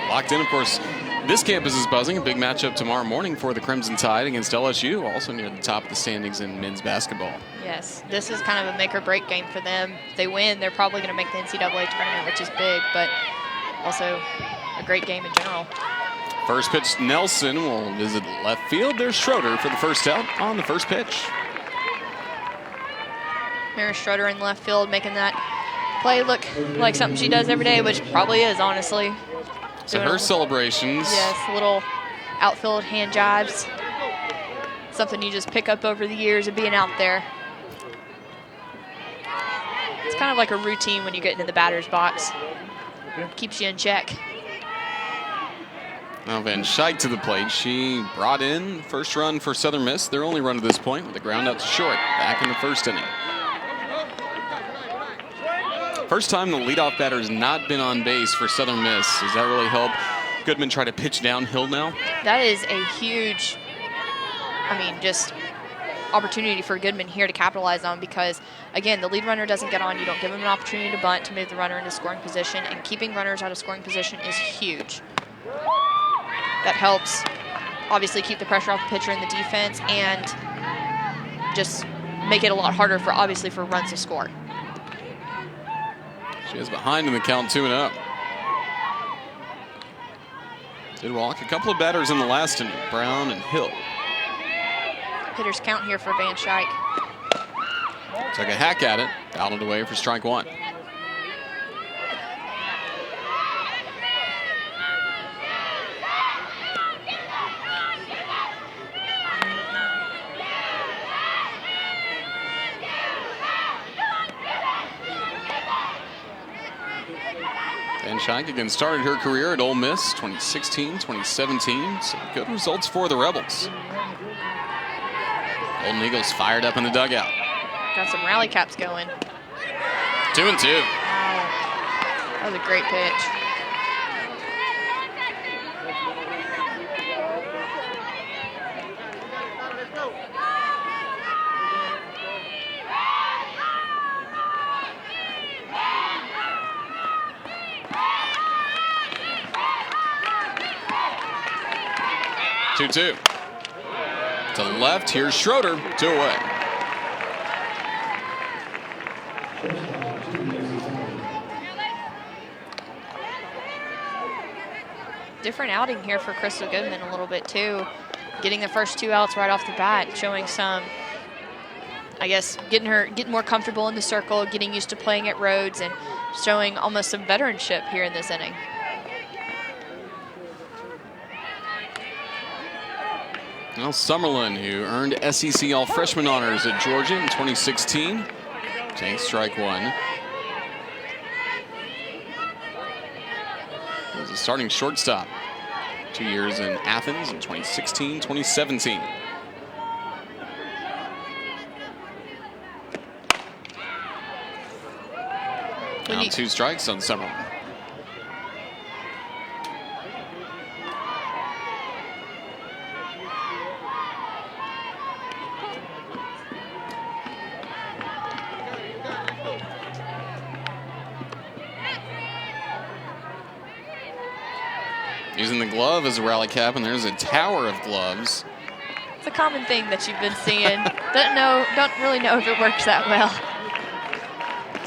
locked in. Of course, this campus is buzzing. A big matchup tomorrow morning for the Crimson Tide against LSU, also near the top of the standings in men's basketball. Yes, this is kind of a make-or-break game for them. If they win, they're probably going to make the NCAA tournament, which is big, but also a great game in general. First pitch, Nelson will visit left field. There's Schroeder for the first out on the first pitch. Here's Schroeder in left field, making that play look like something she does every day, which probably is, honestly. So her celebrations. Yes, little outfield hand jibes. Something you just pick up over the years of being out there. It's kind of like a routine when you get into the batter's box. Keeps you in check. Now Van Schaik to the plate. She brought in first run for Southern Miss. Their only run to this point with the ground out to short back in the first inning. First time the leadoff batter has not been on base for Southern Miss. Does that really help Goodman try to pitch downhill now? That is a huge, just opportunity for Goodman here to capitalize on because, again, the lead runner doesn't get on. You don't give him an opportunity to bunt to move the runner into scoring position, and keeping runners out of scoring position is huge. That helps, obviously, keep the pressure off the pitcher and the defense and just make it a lot harder for runs to score. She is behind in the count 2-0. Did walk a couple of batters in the last inning, Brown and Hill. Hitters count here for Van Schaik. Took a hack at it, fouled away for strike 1. Van Schaik again started her career at Ole Miss 2016, 2017. So good results for the Rebels. Golden Eagles fired up in the dugout. Got some rally caps going. 2-2. Wow. That was a great pitch. Two. To left, here's Schroeder, 2 away. Different outing here for Krystal Goodman a little bit too. Getting the first 2 outs right off the bat, showing some, getting more comfortable in the circle, getting used to playing at Rhodes, and showing almost some veteranship here in this inning. Now Summerlin, who earned SEC All-Freshman honors at Georgia in 2016, takes strike 1. He was a starting shortstop 2 years in Athens in 2016, 2017. Now 2 strikes on Summerlin. Using the glove as a rally cap, and there's a tower of gloves. It's a common thing that you've been seeing. Don't really know if it works that well.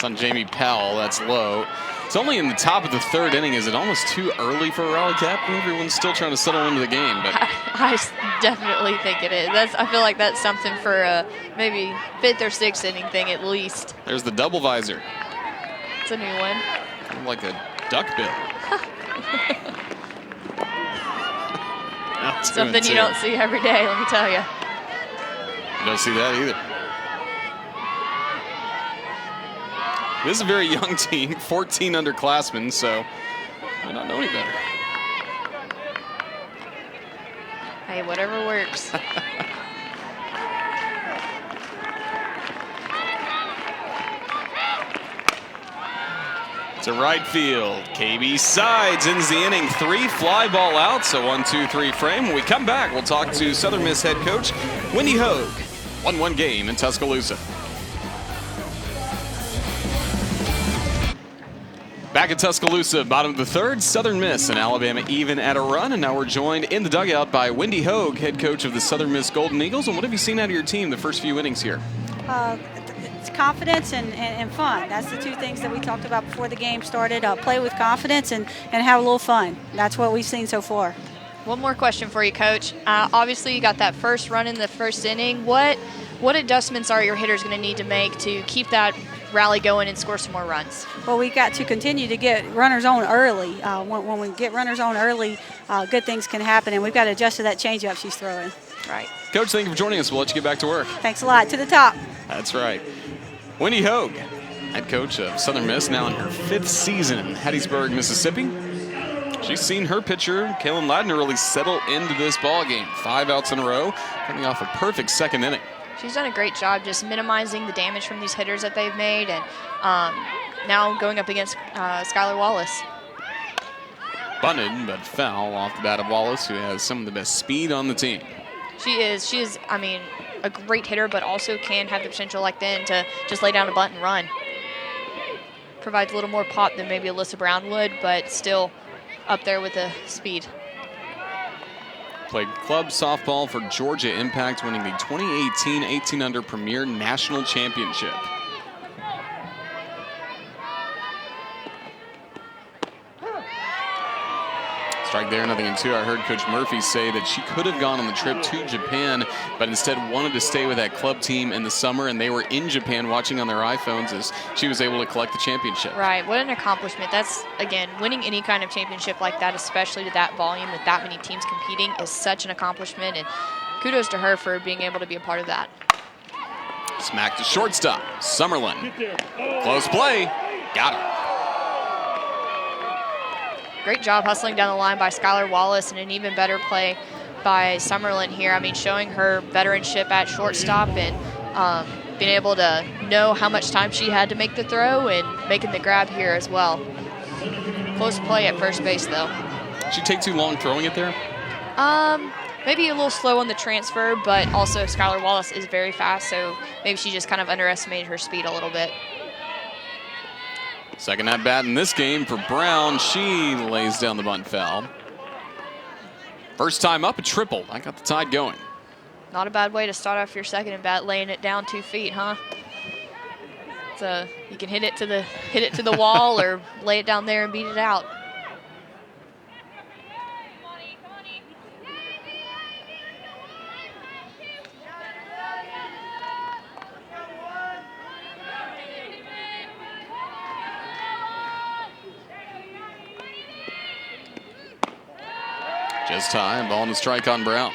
It's on Jamie Powell. That's low. It's only in the top of the third inning. Is it almost too early for a rally cap? Everyone's still trying to settle into the game. But I definitely think it is. I feel like that's something for a maybe 5th or 6th inning thing at least. There's the double visor. It's a new one. Like a duck bill. Something you don't see every day, let me tell you. You don't see that either. This is a very young team, 14 underclassmen, so I don't know any better. Hey, whatever works. To right field, KB sides, ends the inning, 3 fly ball out, so 1-2-3 frame. When we come back, we'll talk to Southern Miss head coach Wendy Hogan. 1-1 game in Tuscaloosa. Back at Tuscaloosa, bottom of the third, Southern Miss and Alabama even at a run, and now we're joined in the dugout by Wendy Hogan, head coach of the Southern Miss Golden Eagles. And what have you seen out of your team the first few innings here? It's confidence and fun. That's the 2 things that we talked about before the game started. Play with confidence and have a little fun. That's what we've seen so far. One more question for you, Coach. Obviously, you got that first run in the first inning. What adjustments are your hitters going to need to make to keep that rally going and score some more runs? Well, we got to continue to get runners on early. When we get runners on early, good things can happen, and we've got to adjust to that changeup she's throwing. Right. Coach, thank you for joining us. We'll let you get back to work. Thanks a lot. To the top. That's right. Wendy Hogan, head coach of Southern Miss, now in her 5th season in Hattiesburg, Mississippi. She's seen her pitcher, Kaitlyn Ladner, really settle into this ball game. 5 outs in a row, coming off a perfect second inning. She's done a great job just minimizing the damage from these hitters that they've made, and now going up against Skylar Wallace. Bunted, but foul off the bat of Wallace, who has some of the best speed on the team. She is, I mean, a great hitter, but also can have the potential like then to just lay down a bunt and run. Provides a little more pop than maybe Alyssa Brown would, but still up there with the speed. Played club softball for Georgia Impact, winning the 2018 18-under Premier National Championship. Strike there, 0-2. I heard Coach Murphy say that she could have gone on the trip to Japan, but instead wanted to stay with that club team in the summer, and they were in Japan watching on their iPhones as she was able to collect the championship. Right, what an accomplishment. That's, again, winning any kind of championship like that, especially to that volume with that many teams competing, is such an accomplishment, and kudos to her for being able to be a part of that. Smack to shortstop, Summerlin. Close play, got her. Great job hustling down the line by Skylar Wallace, and an even better play by Summerlin here. I mean, showing her veteranship at shortstop and being able to know how much time she had to make the throw and making the grab here as well. Close play at first base, though. Did she take too long throwing it there? Maybe a little slow on the transfer, but also Skylar Wallace is very fast, so maybe she just kind of underestimated her speed a little bit. Second at bat in this game for Brown. She lays down the bunt foul. First time up, a triple. I got the Tide going. Not a bad way to start off your second at bat, laying it down 2 feet, huh? So you can hit it to the wall or lay it down there and beat it out. Just high, ball and a strike on Brown.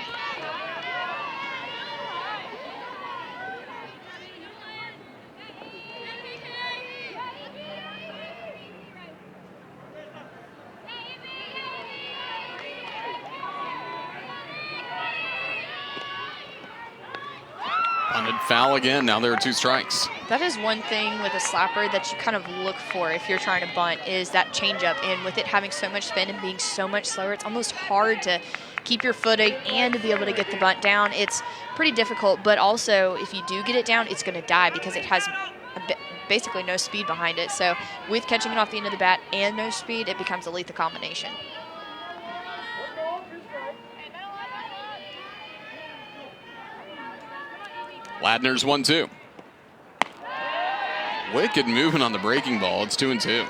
Bunted foul again. Now there are 2 strikes. That is one thing with a slapper that you kind of look for if you're trying to bunt, is that changeup. And with it having so much spin and being so much slower, it's almost hard to keep your footing and to be able to get the bunt down. It's pretty difficult, but also if you do get it down, it's going to die because it has basically no speed behind it. So with catching it off the end of the bat and no speed, it becomes a lethal combination. Ladner's 1-2. Wicked movement on the breaking ball. It's 2-2.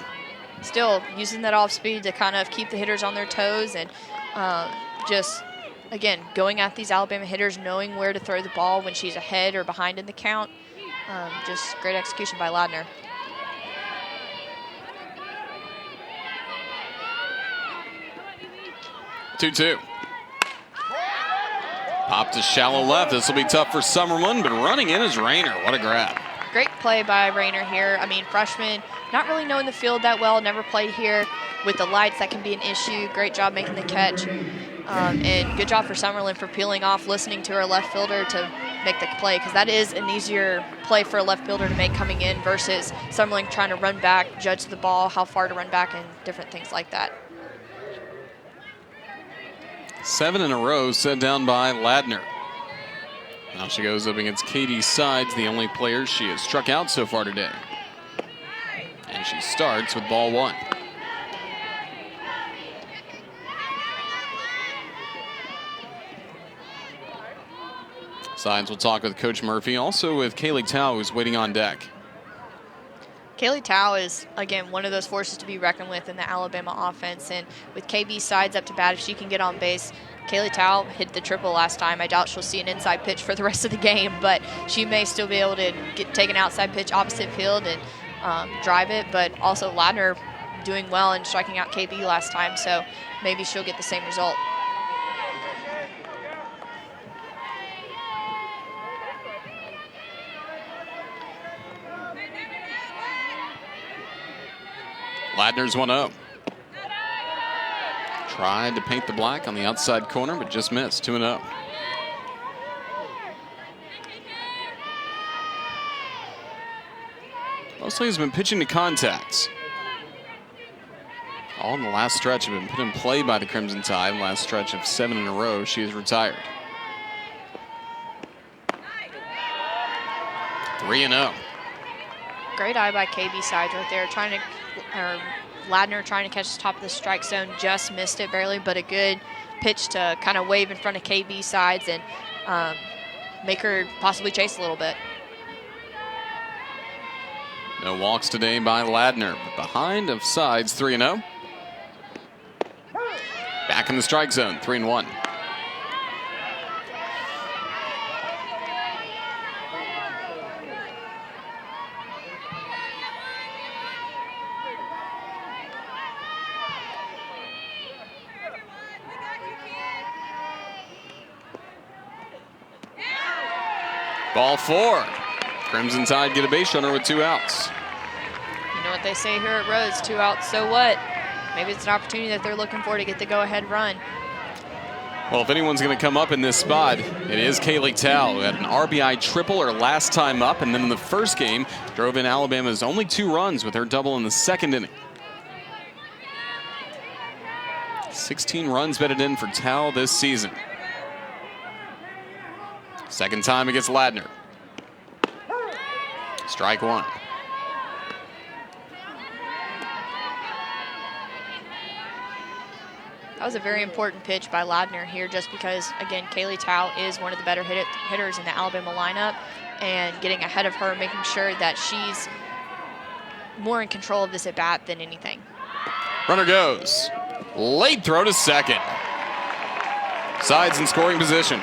Still using that off speed to kind of keep the hitters on their toes and just, again, going at these Alabama hitters, knowing where to throw the ball when she's ahead or behind in the count. Just great execution by Ladner. Two. Popped to shallow left. This will be tough for Summerlin, but running in is Rayner. What a grab. Great play by Rayner here. I mean, freshman, not really knowing the field that well, never played here. With the lights, that can be an issue. Great job making the catch. And good job for Summerlin for peeling off, listening to her left fielder to make the play, because that is an easier play for a left fielder to make coming in versus Summerlin trying to run back, judge the ball, how far to run back, and different things like that. 7 in a row set down by Ladner. Now she goes up against Katie Sides, the only player she has struck out so far today. And she starts with ball 1. Sides will talk with Coach Murphy, also with Kaylee Tao, who's waiting on deck. Kaylee Tao is, again, one of those forces to be reckoned with in the Alabama offense. And with KB Sides up to bat, if she can get on base, Kaylee Tao hit the triple last time. I doubt she'll see an inside pitch for the rest of the game, but she may still be able to take an outside pitch opposite field and drive it. But also Ladner doing well and striking out KB last time, so maybe she'll get the same result. Ladner's 1-0. Tried to paint the black on the outside corner, but just missed. 2-0. Mostly has been pitching to contacts. All in the last stretch have been put in play by the Crimson Tide. Last stretch of 7 in a row, she is retired. 3-0. Great eye by KB Sides right there, Ladner trying to catch the top of the strike zone, just missed it barely, but a good pitch to kind of wave in front of KB Sides and make her possibly chase a little bit. No walks today by Ladner, but behind of Sides, 3-0. Back in the strike zone, 3-1. Ball 4. Crimson Tide get a base runner with 2 outs. You know what they say here at Rhodes, 2 outs, so what? Maybe it's an opportunity that they're looking for to get the go-ahead run. Well, if anyone's going to come up in this spot, it is Kaylee Tao, who had an RBI triple her last time up, and then in the first game, drove in Alabama's only 2 runs with her double in the second inning. 16 runs bedded in for Tao this season. Second time against Ladner. Strike 1. That was a very important pitch by Ladner here, just because, again, Kaylee Tao is one of the better hitters in the Alabama lineup, and getting ahead of her, making sure that she's more in control of this at-bat than anything. Runner goes. Late throw to second. Sides in scoring position.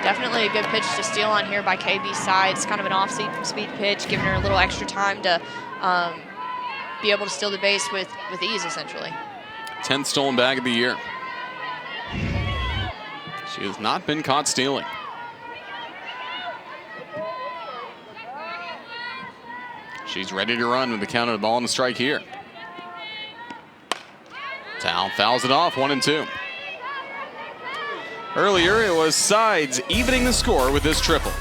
Definitely a good pitch to steal on here by KB Sides. Kind of an off-speed pitch, giving her a little extra time to be able to steal the base with ease, essentially. 10th stolen bag of the year. She has not been caught stealing. She's ready to run with the count of the ball and a strike here. Tao fouls it off, 1-2. Earlier, it was Sides evening the score with this triple.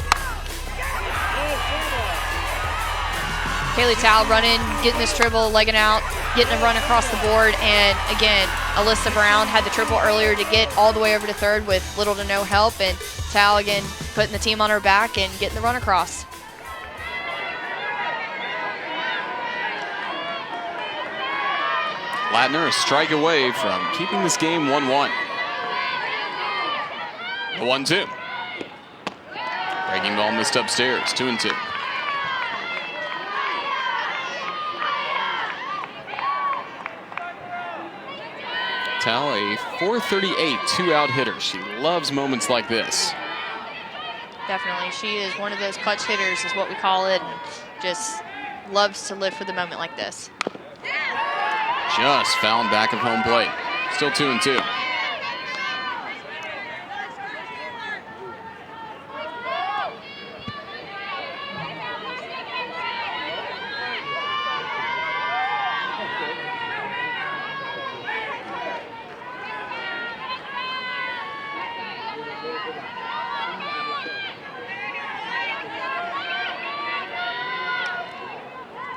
Kaylee Tao running, getting this triple, legging out, getting a run across the board, and again, Alyssa Brown had the triple earlier to get all the way over to third with little to no help, and Tao again putting the team on her back and getting the run across. Ladner a strike away from keeping this game 1-1. The 1-2. Breaking ball missed upstairs, 2-2. Howe, a .438 two-out hitter. She loves moments like this. Definitely. She is one of those clutch hitters is what we call it, and just loves to live for the moment like this. Just found back of home plate. Still 2-2.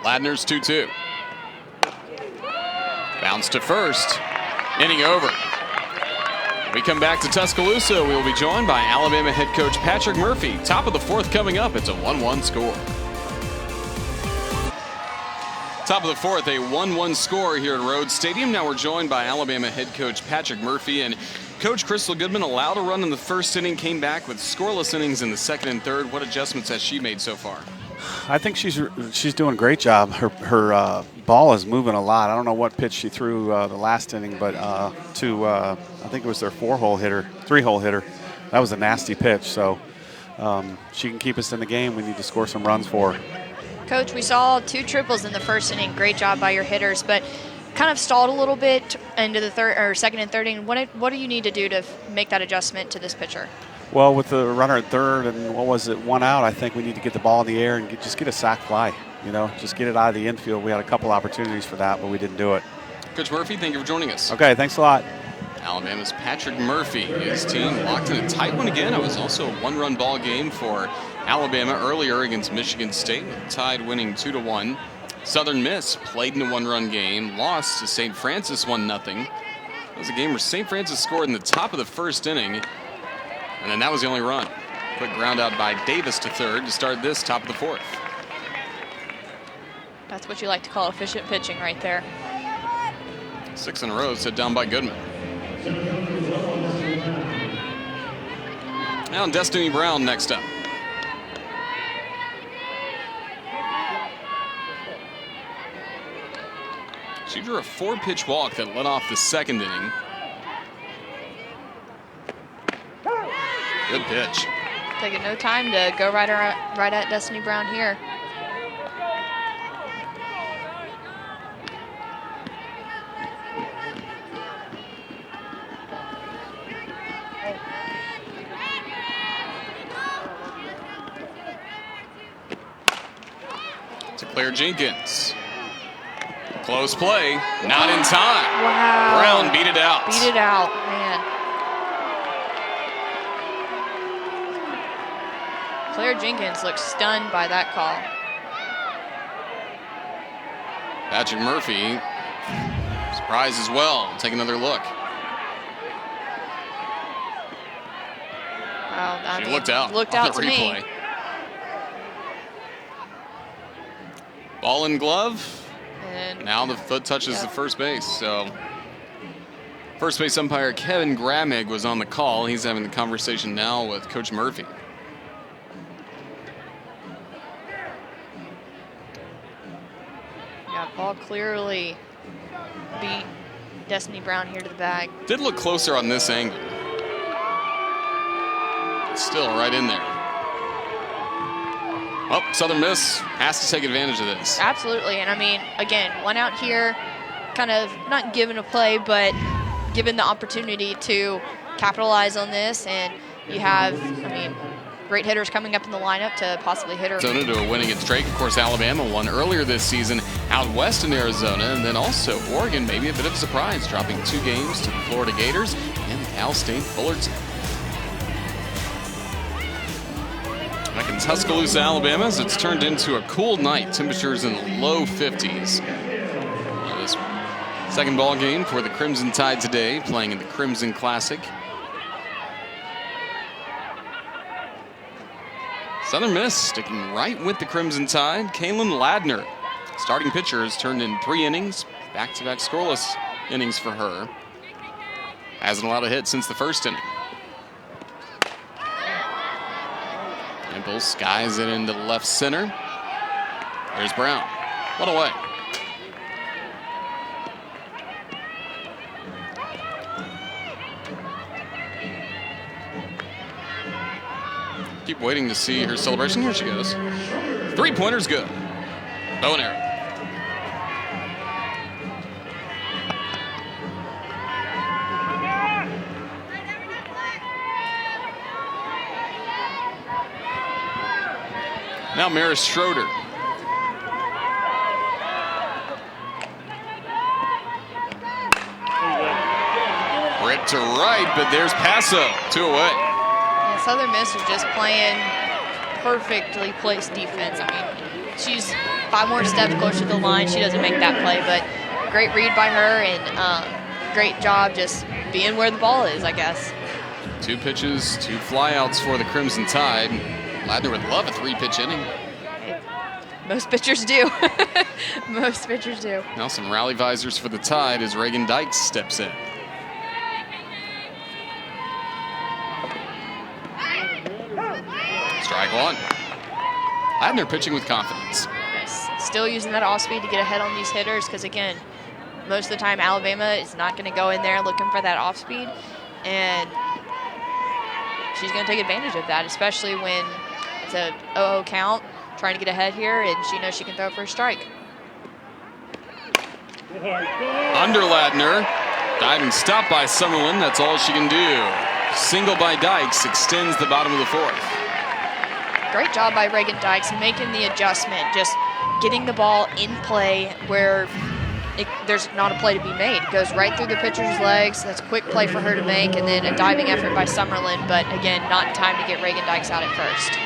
Ladner's 2-2. Bounce to first. Inning over. We come back to Tuscaloosa. We will be joined by Alabama head coach Patrick Murphy. Top of the fourth coming up. It's a 1-1 score. Top of the fourth, a 1-1 score here at Rhodes Stadium. Now we're joined by Alabama head coach Patrick Murphy. And Coach Krystal Goodman allowed a run in the first inning, came back with scoreless innings in the second and third. What adjustments has she made so far? I think she's doing a great job. Her ball is moving a lot. I don't know what pitch she threw the last inning, but I think it was their three-hole hitter. That was a nasty pitch. So she can keep us in the game. We need to score some runs for her. Coach, we saw 2 triples in the first inning. Great job by your hitters, but kind of stalled a little bit into the second and third inning. What do you need to do to make that adjustment to this pitcher? Well, with the runner at third and 1 out, I think we need to get the ball in the air and just get a sac fly. Just get it out of the infield. We had a couple opportunities for that, but we didn't do it. Coach Murphy, thank you for joining us. Okay, thanks a lot. Alabama's Patrick Murphy. His team locked in a tight one again. It was also a 1-run ball game for Alabama earlier against Michigan State, tied winning 2-1. Southern Miss played in a 1-run game, lost to St. Francis 1-0. It was a game where St. Francis scored in the top of the first inning, and then that was the only run. Quick ground out by Davis to third to start this top of the fourth. That's what you like to call efficient pitching right there. 6 in a row set down by Goodman. Now Destiny Brown next up. She drew a 4-pitch walk that led off the second inning. Good pitch. Taking no time to go right at Destiny Brown here. To Claire Jenkins. Close play, not in time. Wow. Brown beat it out. Beat it out, man. Claire Jenkins looks stunned by that call. Patrick Murphy, surprised as well. Take another look. Wow, She looked out. Looked on out the to replay. me. Ball and glove. And Now the foot touches the first base. So first base umpire Kevin Gramig was on the call. He's having the conversation now with Coach Murphy. yeah, ball clearly beat Destiny Brown here to the bag. Did look closer on this angle. Still right in there. Well, Southern Miss has to take advantage of this. Absolutely, and I mean, again, 1 out here, kind of not given a play, but given the opportunity to capitalize on this, and you have, I mean, great hitters coming up in the lineup to possibly hit her. Arizona to a winning streak. Of course, Alabama won earlier this season out west in Arizona, and then also Oregon, maybe a bit of a surprise, dropping 2 games to the Florida Gators and Cal State Fullerton. Back in Tuscaloosa, Alabama, as it's turned into a cool night. Temperatures in the low 50s. This second ball game for the Crimson Tide today, playing in the Crimson Classic. Southern Miss sticking right with the Crimson Tide. Kaitlyn Ladner, starting pitcher, has turned in 3 innings, back-to-back scoreless innings for her. Hasn't allowed a hit since the first inning. Nimble skies it into left center. There's Brown. What away. waiting to see her celebration. Here she goes. Three-pointer's good. Bow and arrow. Now Maris Schroeder. Rip to right, but there's Paso. 2 away. Yeah, Southern Miss is just playing perfectly placed defense. I mean, she's 5 more steps closer to the line. She doesn't make that play, but great read by her and great job just being where the ball is, I guess. 2 pitches, 2 flyouts for the Crimson Tide. Ladner would love a 3-pitch inning. Most pitchers do. Most pitchers do. Now some rally visors for the Tide as Reagan Dykes steps in. Strike 1. Ladner pitching with confidence. Yes. Still using that off speed to get ahead on these hitters because, again, most of the time Alabama is not going to go in there looking for that off speed. And she's going to take advantage of that, especially when it's a 0-0 count, trying to get ahead here, and she knows she can throw for a strike. Under Ladner. Diving stop by Summerlin. That's all she can do. Single by Dykes extends the bottom of the 4th. Great job by Reagan Dykes making the adjustment, just getting the ball in play where there's not a play to be made. It goes right through the pitcher's legs. That's a quick play for her to make, and then a diving effort by Summerlin, but again, not in time to get Reagan Dykes out at first.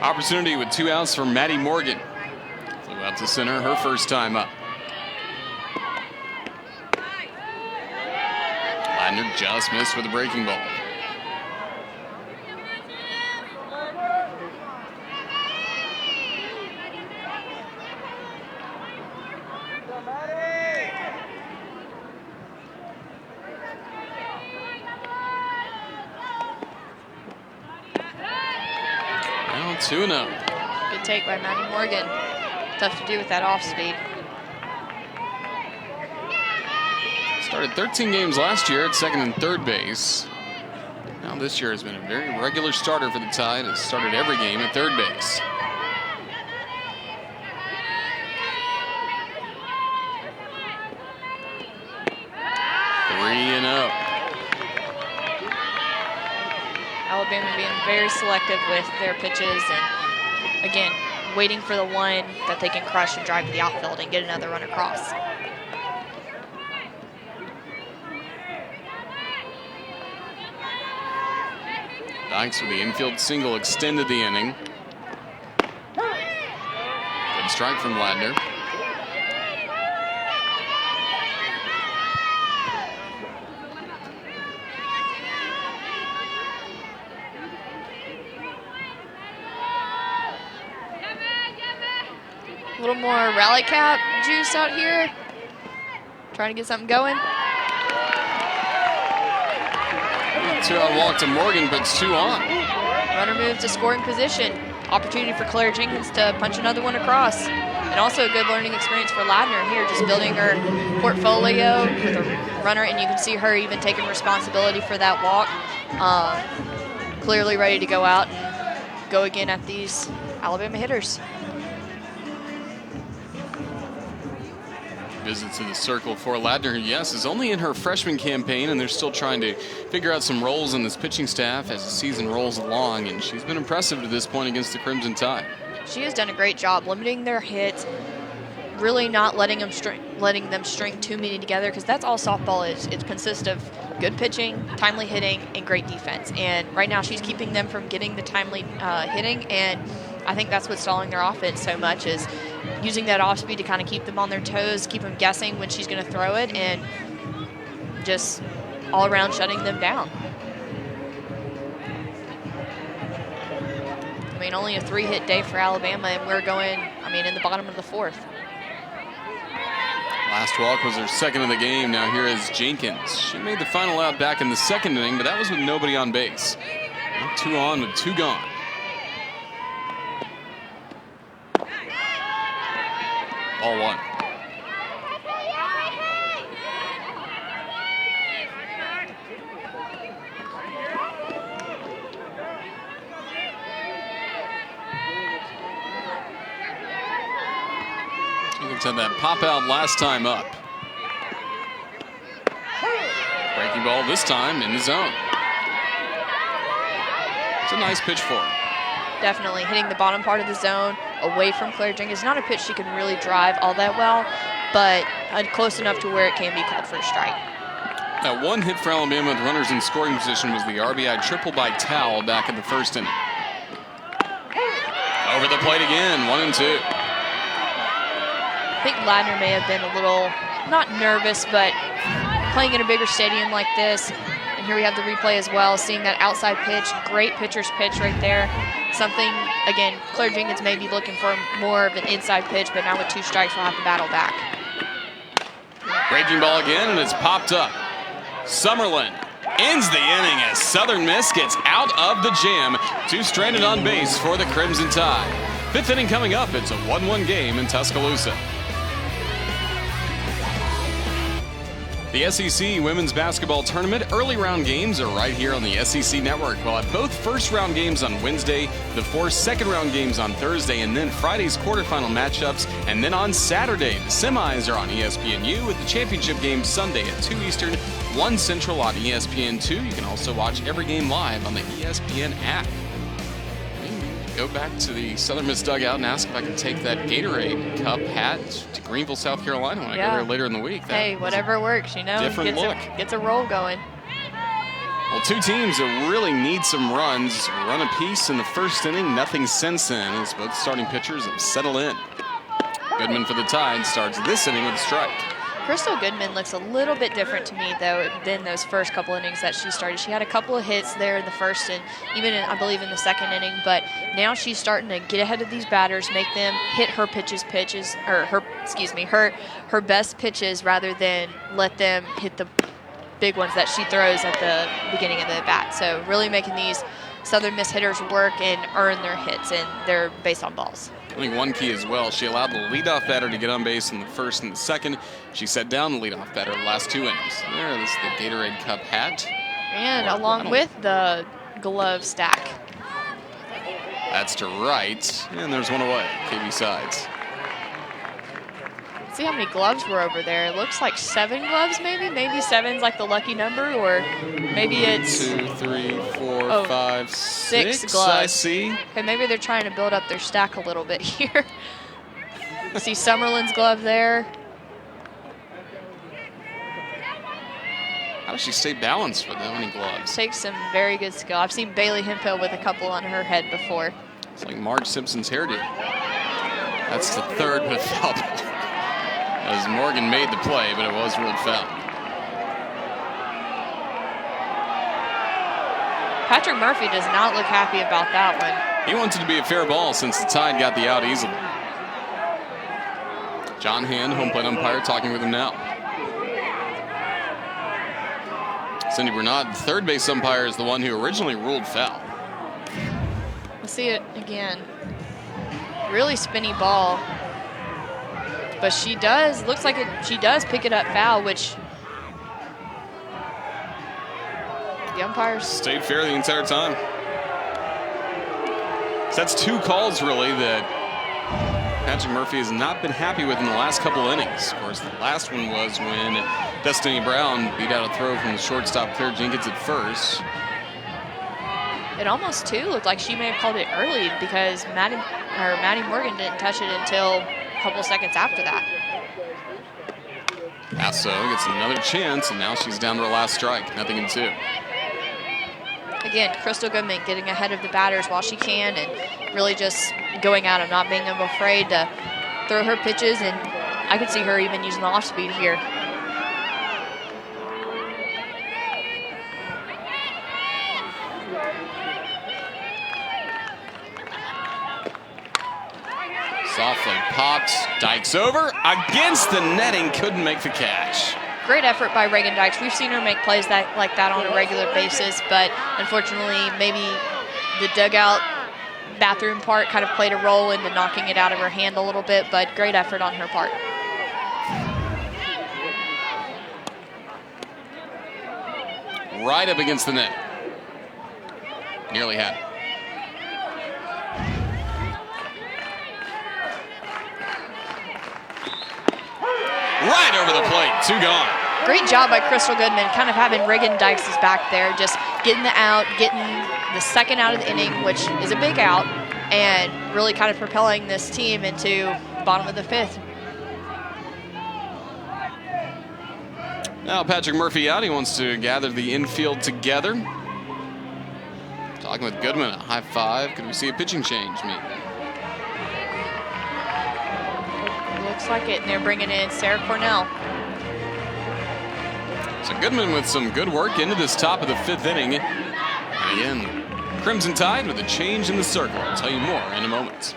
Opportunity with 2 outs for Maddie Morgan. Flew out to center her first time up. Ladner just missed with a breaking ball. Now 2-0. Good take by Maddie Morgan. Tough to do with that off speed. Started 13 games last year at second and third base. Now this year has been a very regular starter for the Tide. Has started every game at third base. Three and up. Alabama being very selective with their pitches and, again, waiting for the one that they can crush and drive to the outfield and get another run across. Dykes with the infield single extended the inning. Good strike from Ladner. A little more rally cap juice out here. Trying to get something going. 2-out walk to Morgan, but it's 2 on. Runner moves to scoring position. Opportunity for Claire Jenkins to punch another one across. And also a good learning experience for Ladner here, just building her portfolio with a runner, and you can see her even taking responsibility for that walk. Clearly ready to go out and go again at these Alabama hitters. Visit to the circle for Ladner, who, yes, is only in her freshman campaign, and they're still trying to figure out some roles in this pitching staff as the season rolls along, and she's been impressive to this point against the Crimson Tide. She has done a great job limiting their hits, really not letting them string too many together, because that's all softball is. It consists of good pitching, timely hitting, and great defense. And right now she's keeping them from getting the timely hitting, and I think that's what's stalling their offense so much, is using that off speed to kind of keep them on their toes, keep them guessing when she's going to throw it, and just all around shutting them down. I mean, only a 3-hit day for Alabama, and we're going, in the bottom of the 4th. Last walk was her second of the game. Now here is Jenkins. She made the final out back in the second inning, but that was with nobody on base. Now 2 on with 2 gone. Ball 1. Gatins had that pop out last time up. Breaking ball this time in the zone. It's a nice pitch for him. Definitely hitting the bottom part of the zone away from Claire Jenkins. Not a pitch she can really drive all that well, but close enough to where it can be called for a strike. That one hit for Alabama with runners in scoring position was the RBI triple by Towle back in the first inning. Over the plate again, 1-2. I think Ladner may have been a little, not nervous, but playing in a bigger stadium like this, and here we have the replay as well, seeing that outside pitch, great pitcher's pitch right there. Something, again, Claire Jenkins may be looking for more of an inside pitch, but now with 2 strikes, we'll have to battle back. Breaking ball again, and it's popped up. Summerlin ends the inning as Southern Miss gets out of the jam. 2 stranded on base for the Crimson Tide. 5th inning coming up. It's a 1-1 game in Tuscaloosa. The SEC Women's Basketball Tournament early round games are right here on the SEC Network. We'll have both first round games on Wednesday, the 4 second round games on Thursday, and then Friday's quarterfinal matchups. And then on Saturday, the semis are on ESPNU with the championship game Sunday at 2 Eastern, 1 Central on ESPN2. You can also watch every game live on the ESPN app. Go back to the Southern Miss dugout and ask if I can take that Gatorade Cup hat to Greenville, South Carolina when I go there later in the week. Hey, whatever works, you know. Different look. Gets a roll going. Well, 2 teams that really need some runs. Run apiece in the first inning. Nothing since then as both starting pitchers have settled in. Goodman for the Tide starts this inning with a strike. Krystal Goodman looks a little bit different to me, though, than those first couple innings that she started. She had a couple of hits there in the first and even, I believe, in the second inning. But now she's starting to get ahead of these batters, make them hit her her best pitches rather than let them hit the big ones that she throws at the beginning of the bat. So really making these Southern Miss hitters work and earn their hits, and they're based on balls. I think one key as well, she allowed the leadoff batter to get on base in the first and the second. She set down the leadoff batter the last 2 innings. There is the Gatorade Cup hat. And along with the glove stack. That's to right, and there's one away, KB Sides. See how many gloves were over there. It looks like 7 gloves maybe. Maybe 7's like the lucky number, or maybe it's 2, 3, 4, 5, 6 gloves. I see. Okay, maybe they're trying to build up their stack a little bit here. See Summerlin's glove there. How does she stay balanced with that many gloves? Takes some very good skill. I've seen Bailey Hemphill with a couple on her head before. It's like Marge Simpson's hairdo. That's the 3rd with foul ball. As Morgan made the play, but it was ruled foul. Patrick Murphy does not look happy about that one. He wants it to be a fair ball since the Tide got the out easily. John Hand, home plate umpire, talking with him now. Cindy Bernard, the third base umpire, is the one who originally ruled foul. Let's see it again. Really spinny ball. But she does, looks like she does pick it up foul, which the umpires stayed fair the entire time. So that's 2 calls, really, that Patrick Murphy has not been happy with in the last couple innings. Of course, the last one was when Destiny Brown beat out a throw from the shortstop Claire Jenkins at first. It almost, too, looked like she may have called it early because Maddie Morgan didn't touch it until a couple seconds after that. Passo gets another chance, and now she's down to her last strike, 0-2. Again, Krystal Goodman getting ahead of the batters while she can and really just going at them, not being afraid to throw her pitches, and I could see her even using the off speed here. Softly popped, Dykes over, against the netting, couldn't make the catch. Great effort by Reagan Dykes. We've seen her make plays like that on a regular basis, but unfortunately maybe the dugout bathroom part kind of played a role into knocking it out of her hand a little bit, but great effort on her part. Right up against the net. Nearly had it. right over the plate. 2 gone. Great job by Krystal Goodman, kind of having Reagan Dykes' back there, just getting the out, getting the second out of the inning, which is a big out, and really kind of propelling this team into bottom of the 5th. Now Patrick Murphy out. He wants to gather the infield together. Talking with Goodman, a high five. Could we see a pitching change, maybe? Looks like it, and they're bringing in Sarah Cornell. So Goodman with some good work into this top of the 5th inning. And again, Crimson Tide with a change in the circle. I'll tell you more in a moment.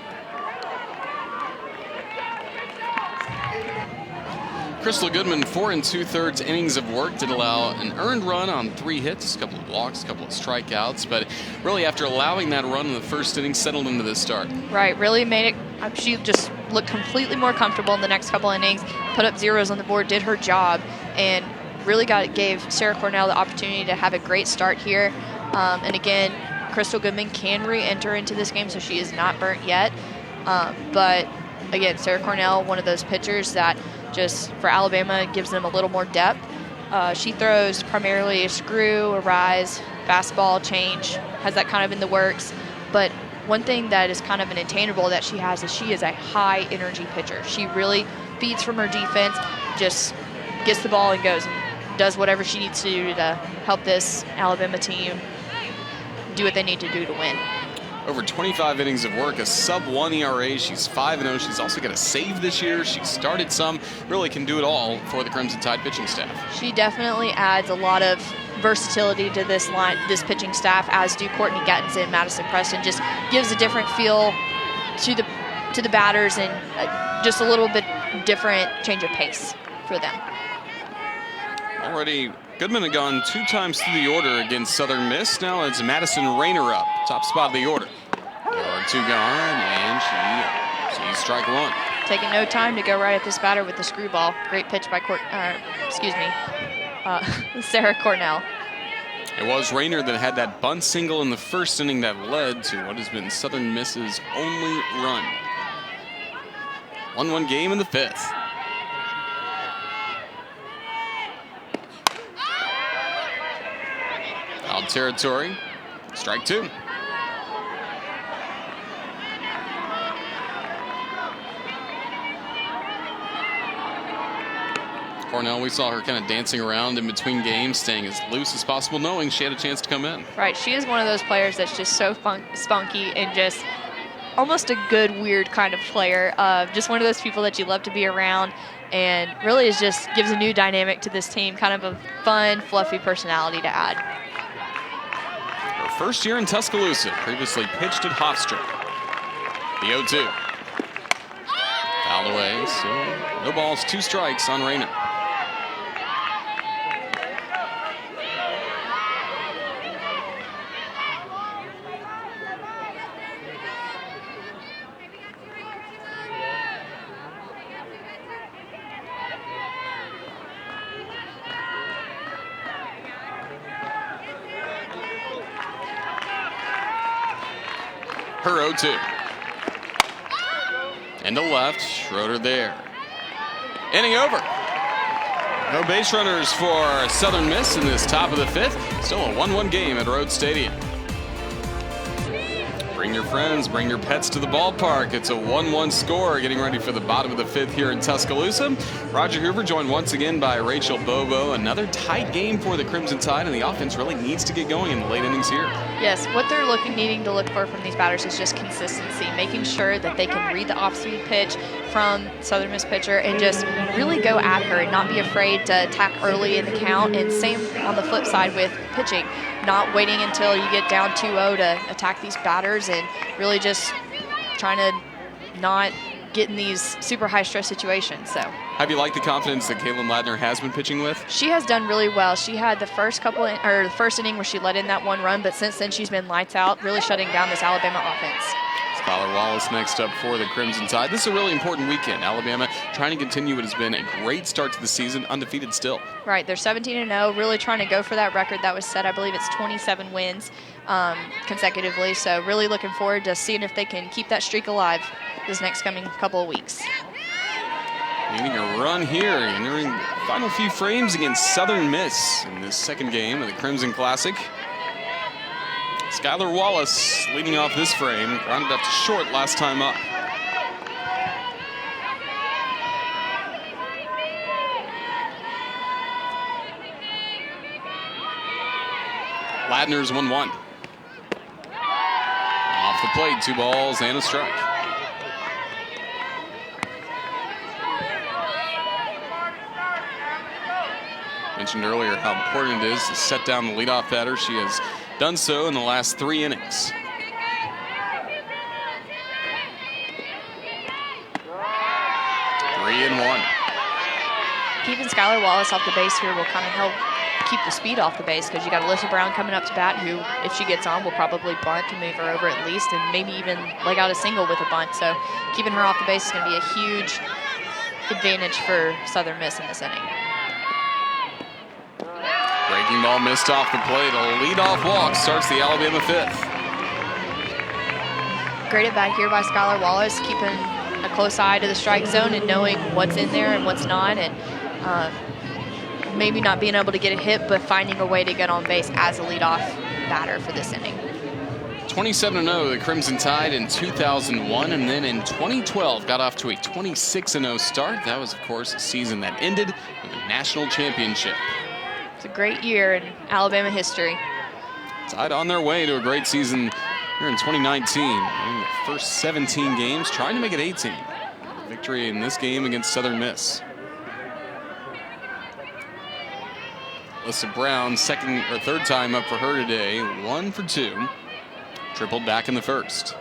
Krystal Goodman, 4 2/3 innings of work, did allow an earned run on 3 hits, a couple of walks, a couple of strikeouts, but really after allowing that run in the first inning, settled into this start. Right, really made it, she just looked completely more comfortable in the next couple innings, put up zeros on the board, did her job, and really gave Sarah Cornell the opportunity to have a great start here. And again, Krystal Goodman can re-enter into this game, so she is not burnt yet. But again, Sarah Cornell, one of those pitchers that just for Alabama gives them a little more depth. She throws primarily a screw, a rise, fastball, change, has that kind of in the works. But one thing that is kind of an intangible that she has is she is a high energy pitcher. She really feeds from her defense, just gets the ball and goes and does whatever she needs to do to help this Alabama team do what they need to do to win. Over 25 innings of work, a sub-1 ERA. She's 5-0. She's also got a save this year. She started some. Really can do it all for the Crimson Tide pitching staff. She definitely adds a lot of versatility to this pitching staff, as do Courtney Gatins and Madison Preston. Just gives a different feel to the batters and just a little bit different change of pace for them. Already, Goodman had gone 2 times through the order against Southern Miss. Now it's Madison Rayner up, top spot of the order. 2 gone, and she's strike 1. Taking no time to go right at this batter with the screwball. Great pitch by Sarah Cornell. It was Rayner that had that bunt single in the first inning that led to what has been Southern Miss's only run. 1-1 game in the 5th. Foul territory, strike 2. Cornell, we saw her kind of dancing around in between games, staying as loose as possible, knowing she had a chance to come in. Right, she is one of those players that's just so spunky and just almost a good, weird kind of player. Just one of those people that you love to be around, and really is just gives a new dynamic to this team, kind of a fun, fluffy personality to add. Her first year in Tuscaloosa, previously pitched at Hofstra. The 0-2. Fouled away, so no balls, 2 strikes on Rayner. Her 0-2. And to left, Schroeder there. Inning over. No base runners for Southern Miss in this top of the 5th. Still a 1-1 game at Rhodes Stadium. Bring your friends, bring your pets to the ballpark. It's a 1-1 score, getting ready for the bottom of the 5th here in Tuscaloosa. Roger Hoover joined once again by Rachel Bobo. Another tight game for the Crimson Tide, and the offense really needs to get going in the late innings here. Yes, what they're needing to look for from these batters is just consistency, making sure that they can read the off-speed pitch from Southern Miss pitcher and just really go at her and not be afraid to attack early in the count. And same on the flip side with pitching, not waiting until you get down 2-0 to attack these batters and really just trying to not get in these super high-stress situations. So, have you liked the confidence that Kaitlyn Ladner has been pitching with? She has done really well. She had the first inning where she let in that 1 run, but since then she's been lights out, really shutting down this Alabama offense. Skylar Wallace next up for the Crimson Tide. This is a really important weekend. Alabama trying to continue what has been a great start to the season, undefeated still. Right, they're 17-0, really trying to go for that record that was set. I believe it's 27 wins consecutively, so really looking forward to seeing if they can keep that streak alive this next coming couple of weeks. Needing a run here, entering the final few frames against Southern Miss in this second game of the Crimson Classic. Skylar Wallace leading off this frame, grounded up to short last time up. Ladner's 1-1. Off the plate, 2 balls and a strike. Mentioned earlier how important it is to set down the leadoff batter. She has done so in the last 3 innings. Three and 1. Keeping Skylar Wallace off the base here will kind of help keep the speed off the base, because you got Alyssa Brown coming up to bat, who, if she gets on, will probably bunt to move her over at least, and maybe even leg out a single with a bunt. So keeping her off the base is going to be a huge advantage for Southern Miss in this inning. Breaking ball missed off the plate. A leadoff walk starts the Alabama 5th. Great at bat here by Skylar Wallace, keeping a close eye to the strike zone and knowing what's in there and what's not, and maybe not being able to get a hit, but finding a way to get on base as a leadoff batter for this inning. 27-0, the Crimson Tide in 2001, and then in 2012 got off to a 26-0 start. That was, of course, a season that ended with a national championship. It's a great year in Alabama history. Tide on their way to a great season here in 2019. Winning the first 17 games, trying to make it 18. Victory in this game against Southern Miss. Alyssa Brown, second or third time up for her today, 1 for 2. Tripled back in the first.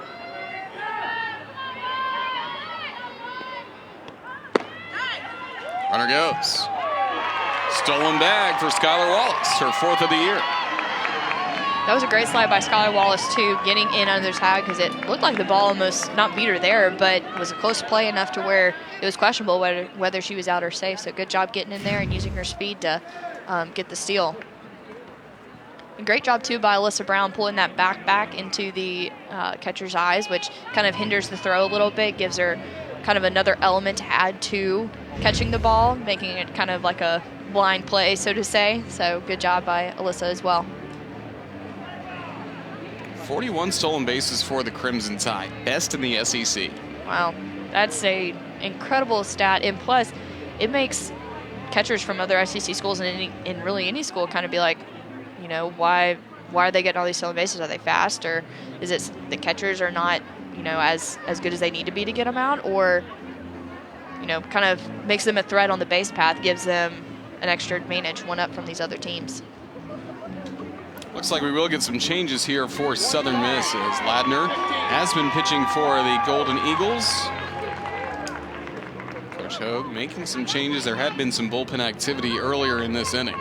Runner goes. Stolen bag for Skylar Wallace, her 4th of the year. That was a great slide by Skylar Wallace, too, getting in under the tag, because it looked like the ball almost not beat her there, but was a close play enough to where it was questionable whether she was out or safe. So good job getting in there and using her speed to get the steal. And great job, too, by Alyssa Brown pulling that back into the catcher's eyes, which kind of hinders the throw a little bit, gives her kind of another element to add to catching the ball, making it kind of like a blind play, so to say. So good job by Alyssa as well. 41 stolen bases for the Crimson Tide, best in the SEC. Wow, that's a incredible stat, and plus it makes catchers from other SEC schools and in really any school kind of be like, you know, why are they getting all these stolen bases? Are they fast, or is it the catchers are not, you know, as good as they need to be to get them out, or, you know, kind of makes them a threat on the base path, gives them an extra advantage, one up from these other teams. Looks like we will get some changes here for Southern Miss, as Ladner has been pitching for the Golden Eagles. Coach Hogue making some changes. There had been some bullpen activity earlier in this inning.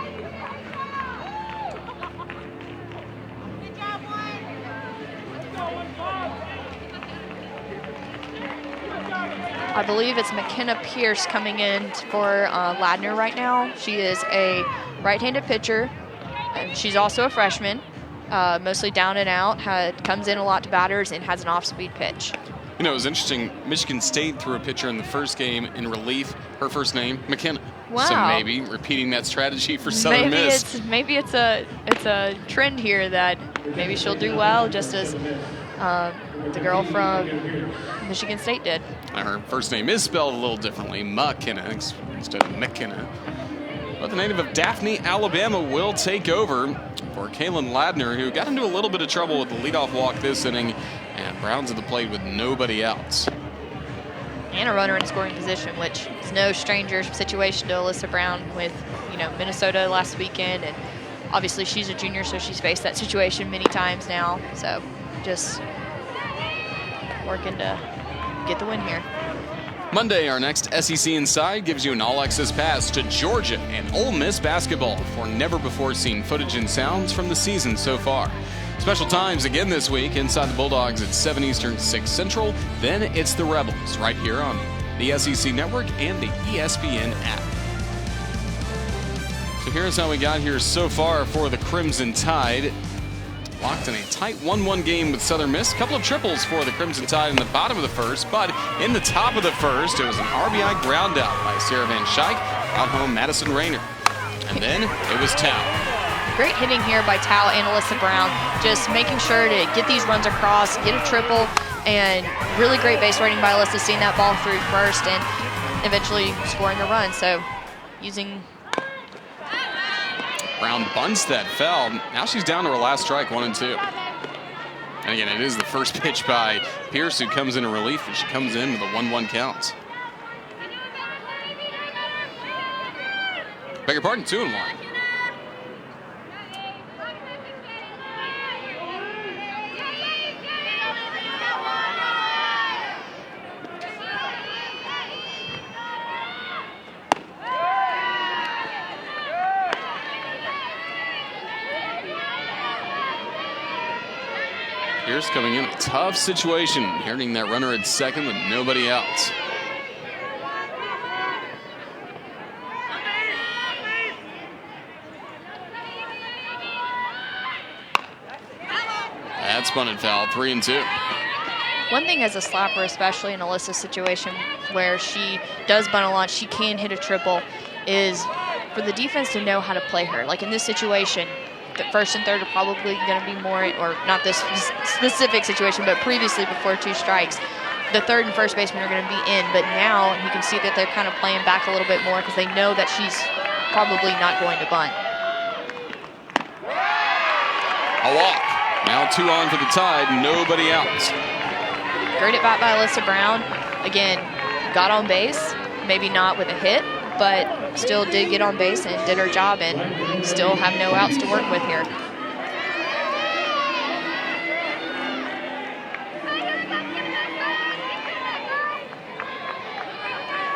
I believe it's Mckenna Pearce coming in for Ladner right now. She is a right-handed pitcher. And she's also a freshman, mostly down and out, comes in a lot to batters, and has an off-speed pitch. You know, it was interesting. Michigan State threw a pitcher in the first game in relief. Her first name, McKenna. Wow. So maybe repeating that strategy for Southern Miss. Maybe it's a trend here that maybe she'll do well, just as the girl from Michigan State did. Her first name is spelled a little differently, McKenna instead of McKenna. But the native of Daphne, Alabama, will take over for Kaitlyn Ladner, who got into a little bit of trouble with the leadoff walk this inning, and Brown's at the plate with nobody else. And a runner in scoring position, which is no stranger situation to Alyssa Brown with, you know, Minnesota last weekend, and obviously she's a junior, so she's faced that situation many times now. So just working to get the win here. Monday, our next SEC Inside gives you an all-access pass to Georgia and Ole Miss basketball for never-before-seen footage and sounds from the season so far. Special times again this week, Inside the Bulldogs at 7 Eastern, 6 Central. Then it's the Rebels right here on the SEC Network and the ESPN app. So here's how we got here so far for the Crimson Tide. Locked in a tight 1-1 game with Southern Miss. A couple of triples for the Crimson Tide in the bottom of the first, but in the top of the first, it was an RBI ground out by Sarah Van Schaik, out home Madison Rayner. And then it was Tao. Great hitting here by Tao and Alyssa Brown, just making sure to get these runs across, get a triple, and really great base running by Alyssa, seeing that ball through first and eventually scoring a run. So using... Brown bunts that foul. Now she's down to her last strike, 1-2. And again, it is the first pitch by Pearce, who comes in relief, and she comes in with a 1-1 count. Beg your pardon, 2-1. Pearce coming in a tough situation, hitting that runner at second with nobody out. That's bunted foul, 3-2. One thing as a slapper, especially in Alyssa's situation where she does bunt a lot, she can hit a triple, is for the defense to know how to play her. Like in this situation, the first and third are probably going to be more, or not this specific situation, but previously before 2 strikes, the third and first baseman are going to be in. But now you can see that they're kind of playing back a little bit more because they know that she's probably not going to bunt. A walk. Now 2 on for the Tide, nobody out. Great at bat by Alyssa Brown. Again, got on base, maybe not with a hit, but still did get on base and did her job and still have no outs to work with here.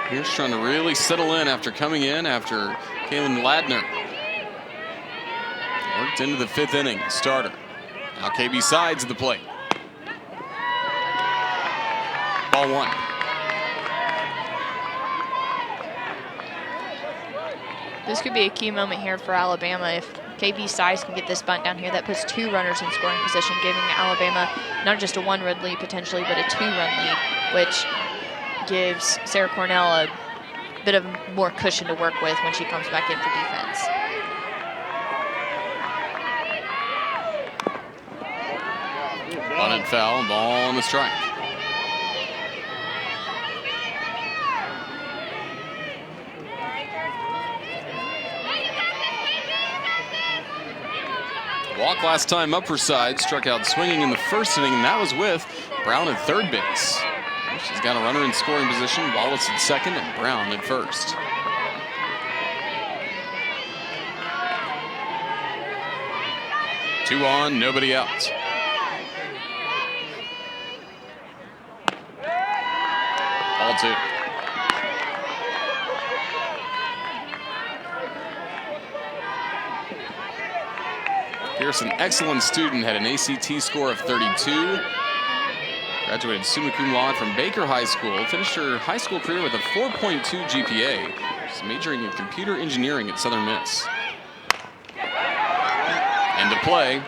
Here's trying to really settle in after coming in after Kaitlyn Ladner. Worked into the 5th inning, starter. Now KB sides at the plate. Ball 1. This could be a key moment here for Alabama. If KB Sides can get this bunt down here, that puts 2 runners in scoring position, giving Alabama not just a 1-run lead potentially, but a 2-run lead, which gives Sarah Cornell a bit of more cushion to work with when she comes back in for defense. Bunted foul, ball on the strike. Walk last time up for Side, struck out swinging in the first inning, and that was with Brown at third base. She's got a runner in scoring position, Wallace at second, and Brown at first. Two on, nobody out. Ball 2. Pearce, an excellent student, had an ACT score of 32. Graduated summa cum laude from Baker High School. Finished her high school career with a 4.2 GPA. She's majoring in computer engineering at Southern Miss. End of play.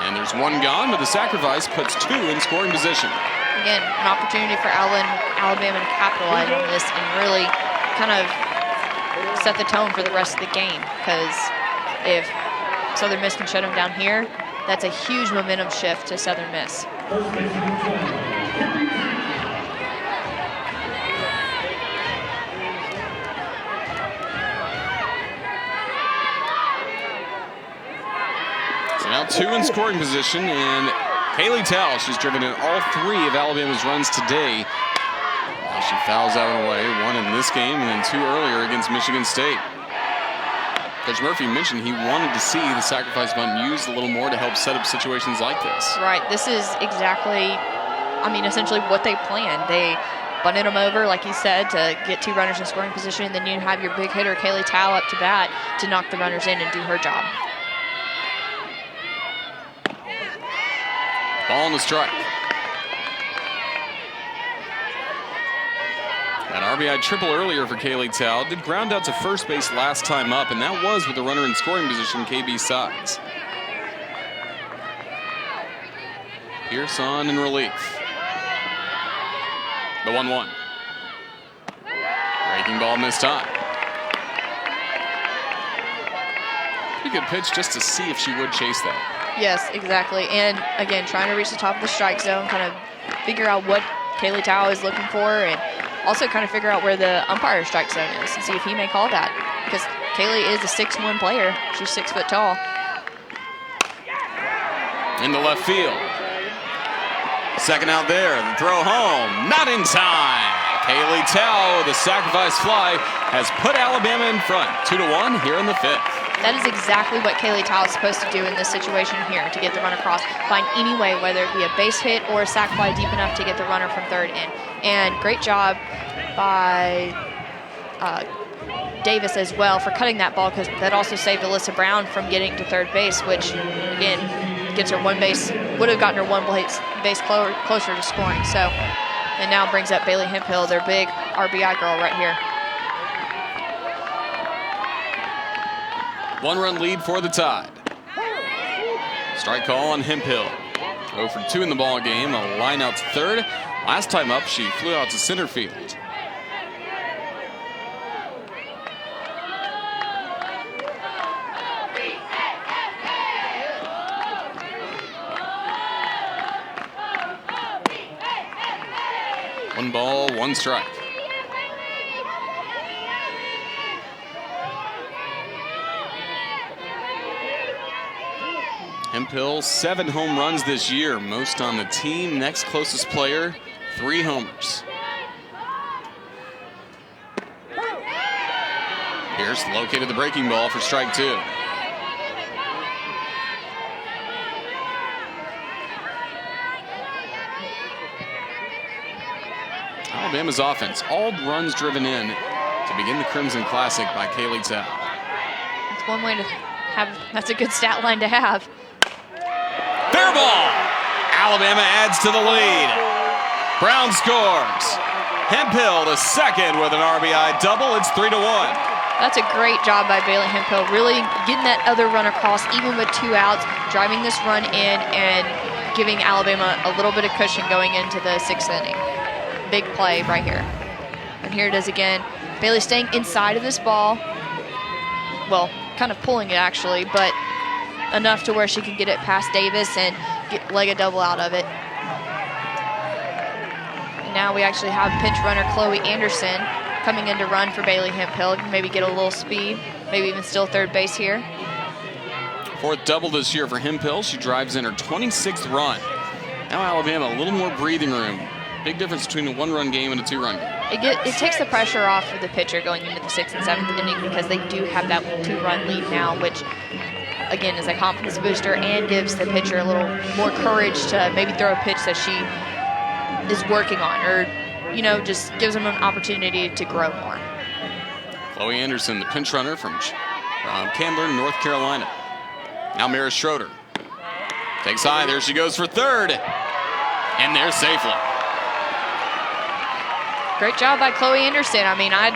And there's 1 gone, but the sacrifice puts 2 in scoring position. Again, an opportunity for Alabama to capitalize on this and really kind of set the tone for the rest of the game. Because if Southern Miss can shut them down here, that's a huge momentum shift to Southern Miss. So now 2 in scoring position, and Haley Towle, she's driven in all 3 of Alabama's runs today. Now she fouls out and away, 1 in this game and then 2 earlier against Michigan State. Coach Murphy mentioned he wanted to see the sacrifice bunt used a little more to help set up situations like this. Right, this is exactly, essentially what they planned. They bunted them over, like he said, to get 2 runners in scoring position, and then you have your big hitter, Kaylee Towle, up to bat to knock the runners in and do her job. Ball on the strike. That RBI triple earlier for Kaylee Towle did ground out to first base last time up, and that was with the runner in scoring position, KB Sides. Pearce on in relief. The 1-1. Breaking ball missed time. Pretty good pitch just to see if she would chase that. Yes, exactly. And again, trying to reach the top of the strike zone, kind of figure out what Kaylee Tao is looking for, and also kind of figure out where the umpire strike zone is and see if he may call that. Because Kaylee is a 6'1" player. She's 6 foot tall. Into left field. Second out there. The throw home. Not in time. Kaylee Tao, the sacrifice fly, has put Alabama in front. 2-1 here in the 5th. That is exactly what Kaylee Tao is supposed to do in this situation here, to get the run across. Find any way, whether it be a base hit or a sac fly deep enough to get the runner from third in. And great job by Davis as well for cutting that ball, because that also saved Alyssa Brown from getting to third base, which, again, gets her one base, would have gotten her one base closer to scoring. So, and now brings up Bailey Hemphill, their big RBI girl right here. 1-run lead for the Tide. Strike call on Hemphill. 0 for 2 in the ball game. A line out to third. Last time up, she flew out to center field. One ball, one strike. Hemphill, 7 home runs this year, most on the team. Next closest player, 3 homers. Pearce located the breaking ball for strike 2. Alabama's offense, all runs driven in to begin the Crimson Classic by Kaylee Tao. That's one way to have, that's a good stat line to have. Fair ball. Alabama adds to the lead. Brown scores. Hemphill to second with an RBI double. It's 3-1. That's a great job by Bailey Hemphill, really getting that other run across, even with 2 outs, driving this run in and giving Alabama a little bit of cushion going into the 6th inning. Big play right here. And here it is again. Bailey staying inside of this ball. Well, kind of pulling it actually, but enough to where she can get it past Davis and leg a double out of it. And now we actually have pinch runner Chloe Anderson coming in to run for Bailey Hemphill. Maybe get a little speed, maybe even still third base here. 4th double this year for Hemphill. She drives in her 26th run. Now Alabama a little more breathing room. Big difference between a 1-run game and a 2-run game. It takes the pressure off of the pitcher going into the 6th and 7th inning, because they do have that 2-run lead now, which again is a confidence booster and gives the pitcher a little more courage to maybe throw a pitch that she is working on, or just gives them an opportunity to grow more. Chloe Anderson, the pinch runner from Candler, North Carolina. Now Mara Schroeder takes high. There she goes for third, and there safely. Great job by Chloe Anderson. I mean, I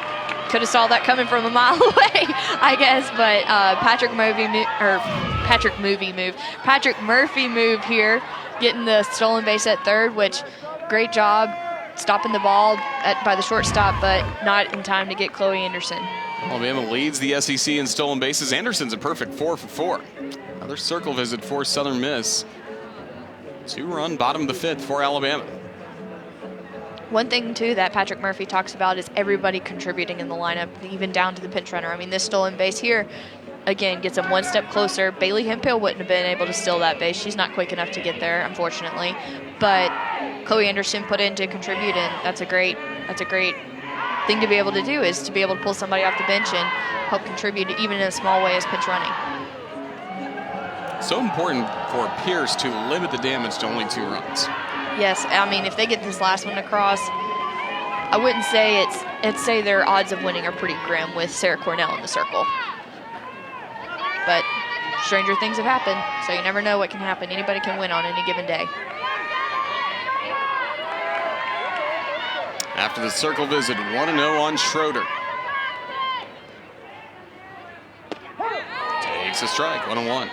could have saw that coming from a mile away, I guess, but Patrick Murphy move here, getting the stolen base at third, which great job stopping the ball by the shortstop, but not in time to get Chloe Anderson. Alabama leads the SEC in stolen bases. Anderson's a perfect 4 for 4. Another circle visit for Southern Miss. 2-run bottom of the 5th for Alabama. One thing, too, that Patrick Murphy talks about is everybody contributing in the lineup, even down to the pinch runner. I mean, this stolen base here, again, gets them one step closer. Bailey Hemphill wouldn't have been able to steal that base. She's not quick enough to get there, unfortunately. But Chloe Anderson put in to contribute, and that's a great thing to be able to do, is to be able to pull somebody off the bench and help contribute, even in a small way as pinch running. So important for Pearce to limit the damage to only 2 runs. Yes, I mean, if they get this last one across, I wouldn't say I'd say their odds of winning are pretty grim with Sarah Cornell in the circle. But stranger things have happened, so you never know what can happen. Anybody can win on any given day. After the circle visit, 1-0 on Schroeder. Takes a strike, 1-1.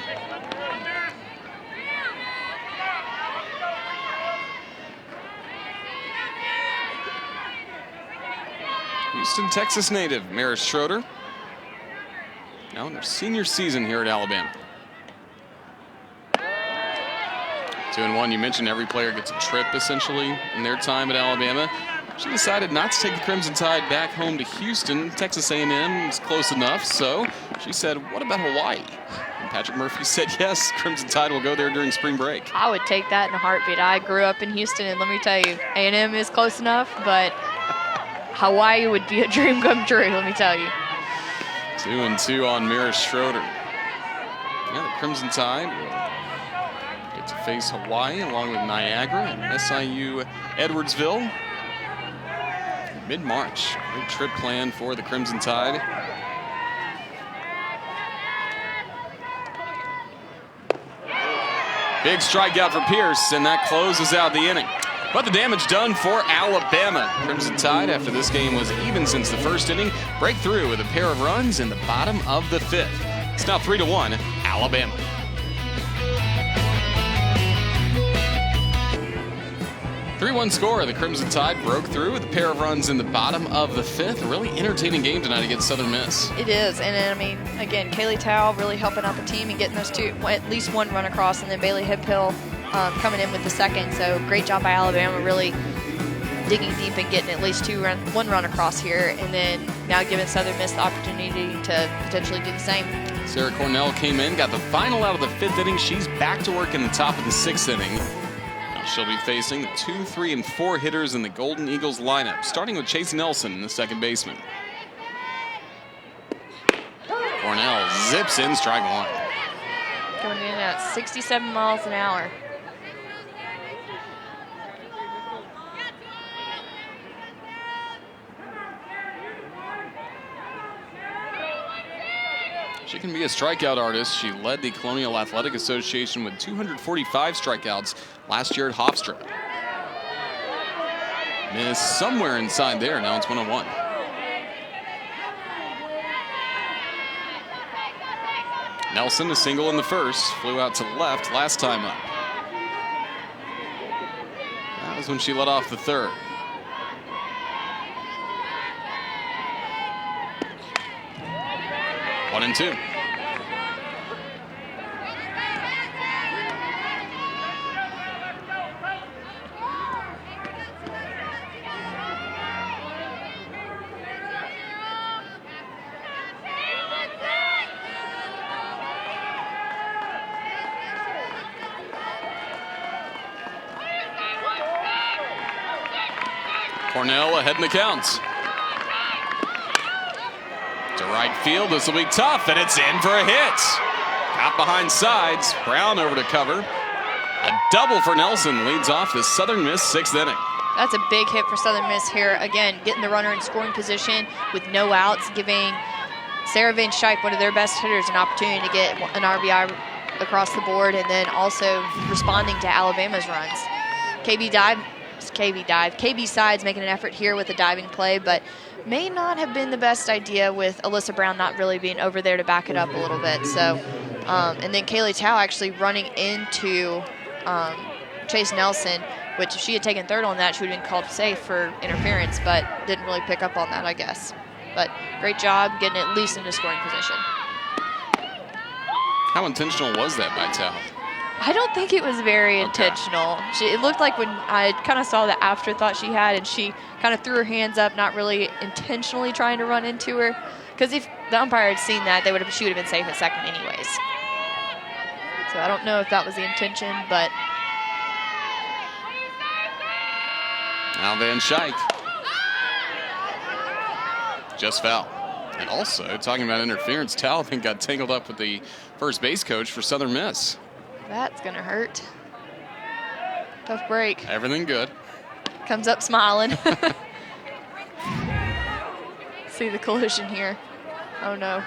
Houston, Texas native, Maris Schroeder. Now in her senior season here at Alabama. 2-1, you mentioned every player gets a trip essentially in their time at Alabama. She decided not to take the Crimson Tide back home to Houston. Texas A&M is close enough, so she said, what about Hawaii? And Patrick Murphy said yes, Crimson Tide will go there during spring break. I would take that in a heartbeat. I grew up in Houston, and let me tell you, A&M is close enough, but Hawaii would be a dream come true, let me tell you. 2-2 on Maris Schroeder. Yeah, the Crimson Tide will get to face Hawaii along with Niagara and SIU Edwardsville. Mid-March. Great trip planned for the Crimson Tide. Big strikeout for Pearce, and that closes out the inning. But the damage done for Alabama. Crimson Tide, after this game was even since the first inning, break through with a pair of runs in the bottom of the 5th. It's now 3-1, Alabama. 3-1 score. The Crimson Tide broke through with a pair of runs in the bottom of the 5th. A really entertaining game tonight against Southern Miss. It is, and I mean, again, Kaylee Tao really helping out the team and getting those two, at least one run across, and then Bailey Hiphill coming in with the second. So great job by Alabama, really digging deep and getting at least one run across here, and then now giving Southern Miss the opportunity to potentially do the same. Sarah Cornell came in, got the final out of the 5th inning. She's back to work in the top of the 6th inning. She'll be facing the 2, 3, and 4 hitters in the Golden Eagles lineup, starting with Chase Nelson, the second baseman. Cornell zips in strike one. Coming in at 67 miles an hour. She can be a strikeout artist. She led the Colonial Athletic Association with 245 strikeouts last year at Hofstra. Miss somewhere inside there. Now it's 1-1. Nelson, a single in the first, flew out to left last time up. That was when she led off the third. One and two. Cornell ahead in the counts. To right field, this will be tough, and it's in for a hit. Caught behind sides, Brown over to cover. A double for Nelson leads off the Southern Miss 6th inning. That's a big hit for Southern Miss here. Again, getting the runner in scoring position with no outs, giving Sarah Van Schaik, one of their best hitters, an opportunity to get an RBI across the board, and then also responding to Alabama's runs. KB Sides making an effort here with a diving play, but may not have been the best idea with Alyssa Brown not really being over there to back it up a little bit. So, and then Kaylee Tao actually running into Chase Nelson, which if she had taken third on that, she would have been called safe for interference, but didn't really pick up on that, I guess. But great job getting at least into scoring position. How intentional was that by Tao? I don't think it was very intentional. It looked like when I kind of saw the afterthought she had, and she kind of threw her hands up, not really intentionally trying to run into her. Because if the umpire had seen that, she would have been safe at second anyways. So I don't know if that was the intention, but. Now Van Schaik. Just foul. And also, talking about interference, Tao, I think, got tangled up with the first base coach for Southern Miss. That's going to hurt. Tough break. Everything good. Comes up smiling. See the collision here. Oh, no.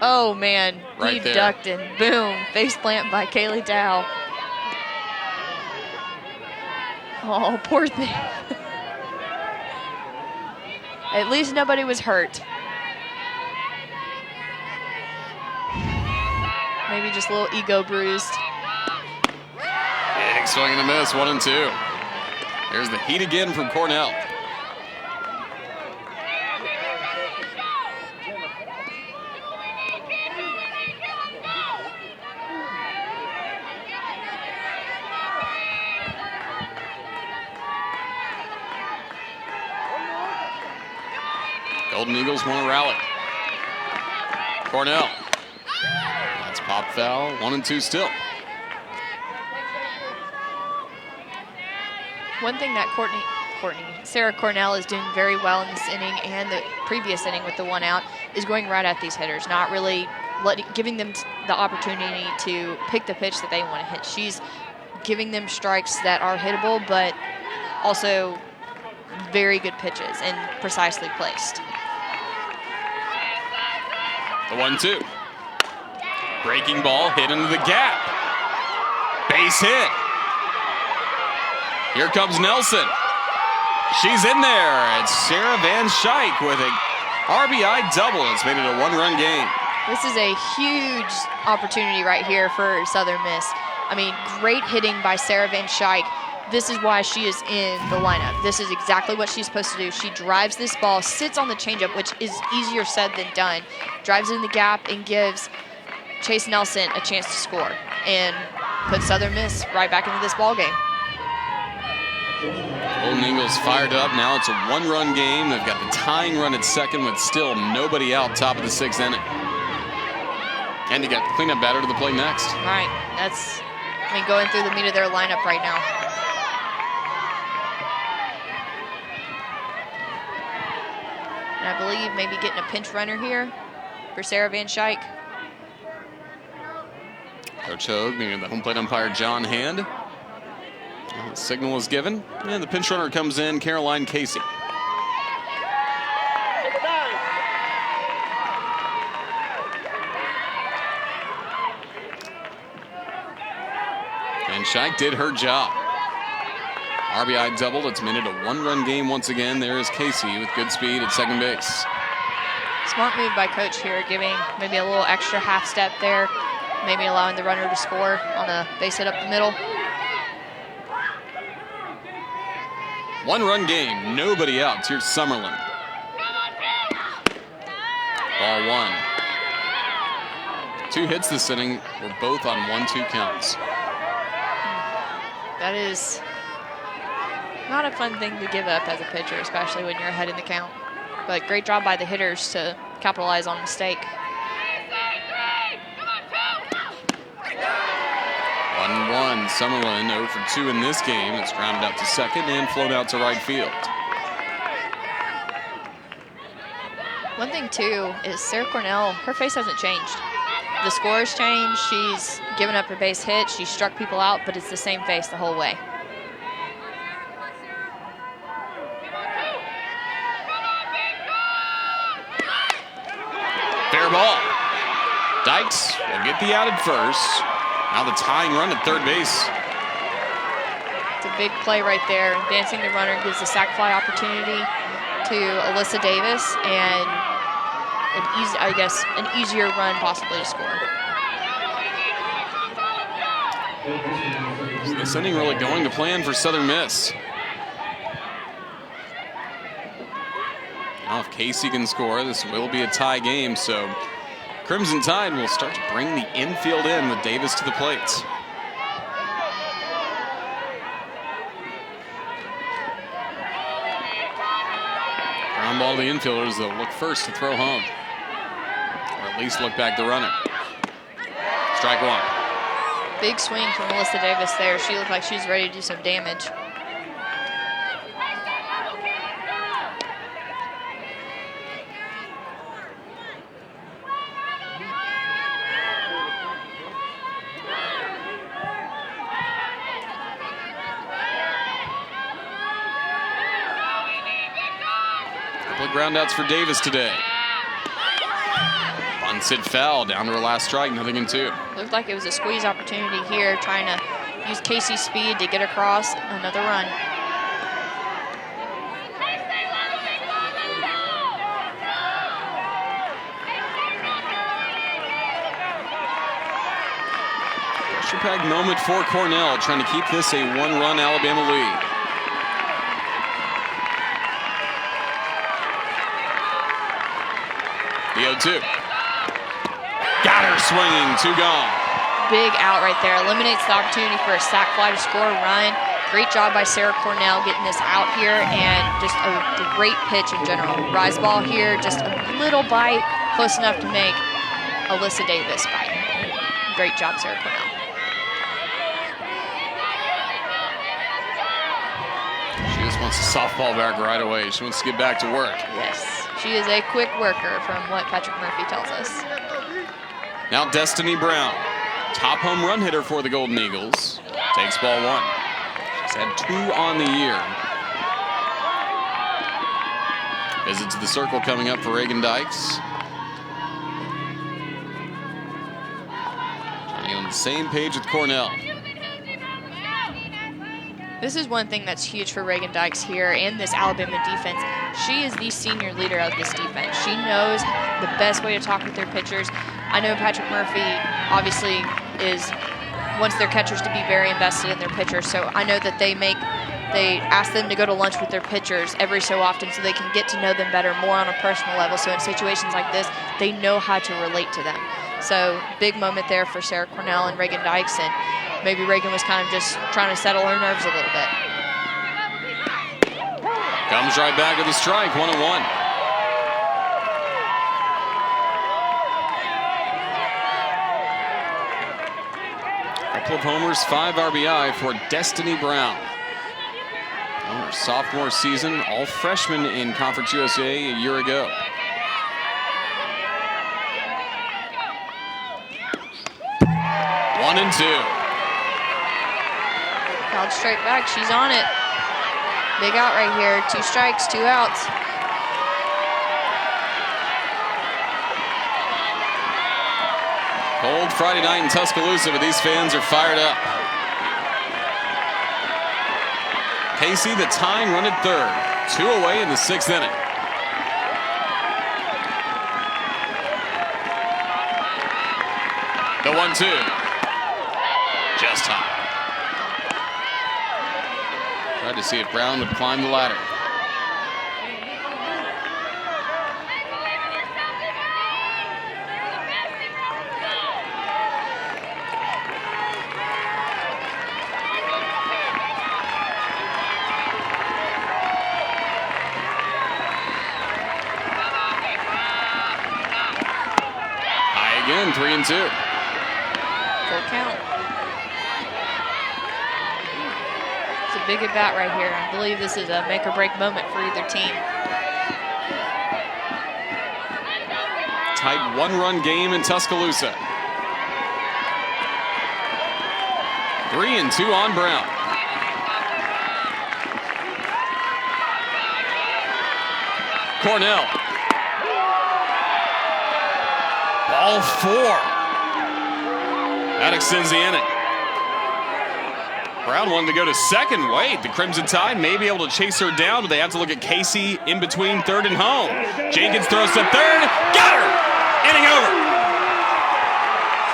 Oh, man. Right He there. ducked and boom. Face plant by Kaylee Tao. Oh, poor thing. At least nobody was hurt. Maybe just a little ego bruised. Big swing and a miss, 1-2. Here's the heat again from Cornell. Golden Eagles want to rally. Cornell. That's pop foul. 1 and 2 still. One thing that Sarah Cornell is doing very well in this inning and the previous inning with the 1 out is going right at these hitters, not really giving them the opportunity to pick the pitch that they want to hit. She's giving them strikes that are hittable, but also very good pitches and precisely placed. The 1-2. Breaking ball hit into the gap. Base hit. Here comes Nelson. She's in there. It's Sarah Van Schaik with a RBI double. It's made it a 1-run game. This is a huge opportunity right here for Southern Miss. I mean, great hitting by Sarah Van Schaik. This is why she is in the lineup. This is exactly what she's supposed to do. She drives this ball, sits on the changeup, which is easier said than done, drives in the gap and gives Chase Nelson a chance to score and puts Southern Miss right back into this ball game. Golden Eagles fired up. Now it's a 1-run game. They've got the tying run at second with still nobody out, top of the 6th inning. And you got the cleanup batter to the plate next. All right, that's, going through the meat of their lineup right now. And I believe maybe getting a pinch runner here for Sarah Van Schaik. Coach Hogue, the home plate umpire John Hand. The signal is given, and the pinch runner comes in, Caroline Casey. And Schaik did her job. RBI double. It's made it a 1-run game once again. There is Casey with good speed at second base. Smart move by Coach here, giving maybe a little extra half step there, maybe allowing the runner to score on a base hit up the middle. 1-run game, nobody out. Here's Summerlin. Ball 1. 2 hits this inning were both on 1-2 counts. That is not a fun thing to give up as a pitcher, especially when you're ahead in the count. But great job by the hitters to capitalize on a mistake. 1-1, Summerlin 0 for 2 in this game. It's grounded out to second and flown out to right field. One thing, too, is Sarah Cornell, her face hasn't changed. The score has changed. She's given up a base hit. She struck people out, but it's the same face the whole way. Fair ball. Dykes will get the out at first. Now the tying run at third base. It's a big play right there. Advancing the runner gives the sac fly opportunity to Alyssa Davis and an easier run possibly to score. So this inning really going to plan for Southern Miss. Now if Casey can score, this will be a tie game, so Crimson Tide will start to bring the infield in with Davis to the plate. Ground ball to the infielders. They'll look first to throw home, or at least look back the runner. Strike 1. Big swing from Alyssa Davis there. She looked like she's ready to do some damage. Groundouts for Davis today. Bunts it foul, down to her last strike, 0-2. Looked like it was a squeeze opportunity here, trying to use Casey's speed to get across another run. Pressure-packed moment for Cornell, trying to keep this a 1-run Alabama lead. The 0-2. Got her swinging, 2 gone. Big out right there. Eliminates the opportunity for a sac fly to score a run. Great job by Sarah Cornell getting this out here, and just a great pitch in general. Rise ball here, just a little bite, close enough to make Alyssa Davis bite. Great job, Sarah Cornell. She just wants a softball back right away. She wants to get back to work. Yes, she is a quick worker from what Patrick Murphy tells us. Now Destiny Brown, top home run hitter for the Golden Eagles, takes ball 1. She's had 2 on the year. Visit to the circle coming up for Reagan Dykes. Trying to get on the same page with Cornell. This is one thing that's huge for Reagan Dykes here and this Alabama defense. She is the senior leader of this defense. She knows the best way to talk with their pitchers. I know Patrick Murphy obviously wants their catchers to be very invested in their pitchers, so I know that they ask them to go to lunch with their pitchers every so often so they can get to know them better, more on a personal level. So in situations like this, they know how to relate to them. So big moment there for Sarah Cornell and Reagan Dykes, and maybe Reagan was kind of just trying to settle her nerves a little bit. Comes right back with a strike, 1-1. Couple of homers, 5 RBI for Destiny Brown. On her sophomore season, all freshman in Conference USA a year ago. One and 2. Called straight back. She's on it. Big out right here. 2 strikes, 2 outs. Cold Friday night in Tuscaloosa, but these fans are fired up. Casey, the tying run at 3rd. 2 away in the 6th inning. The 1-2. Just high. Tried to see if Brown would climb the ladder. High again, 3-2. Full count. It's a big at bat right here. I believe this is a make or break moment for either team. Tight 1-run game in Tuscaloosa. 3-2 on Brown. Cornell. Ball 4. That extends the inning. Brown wanted to go to second. Wait, the Crimson Tide may be able to chase her down, but they have to look at Casey in between 3rd and home. Jenkins throws to 3rd. Got her! Inning over.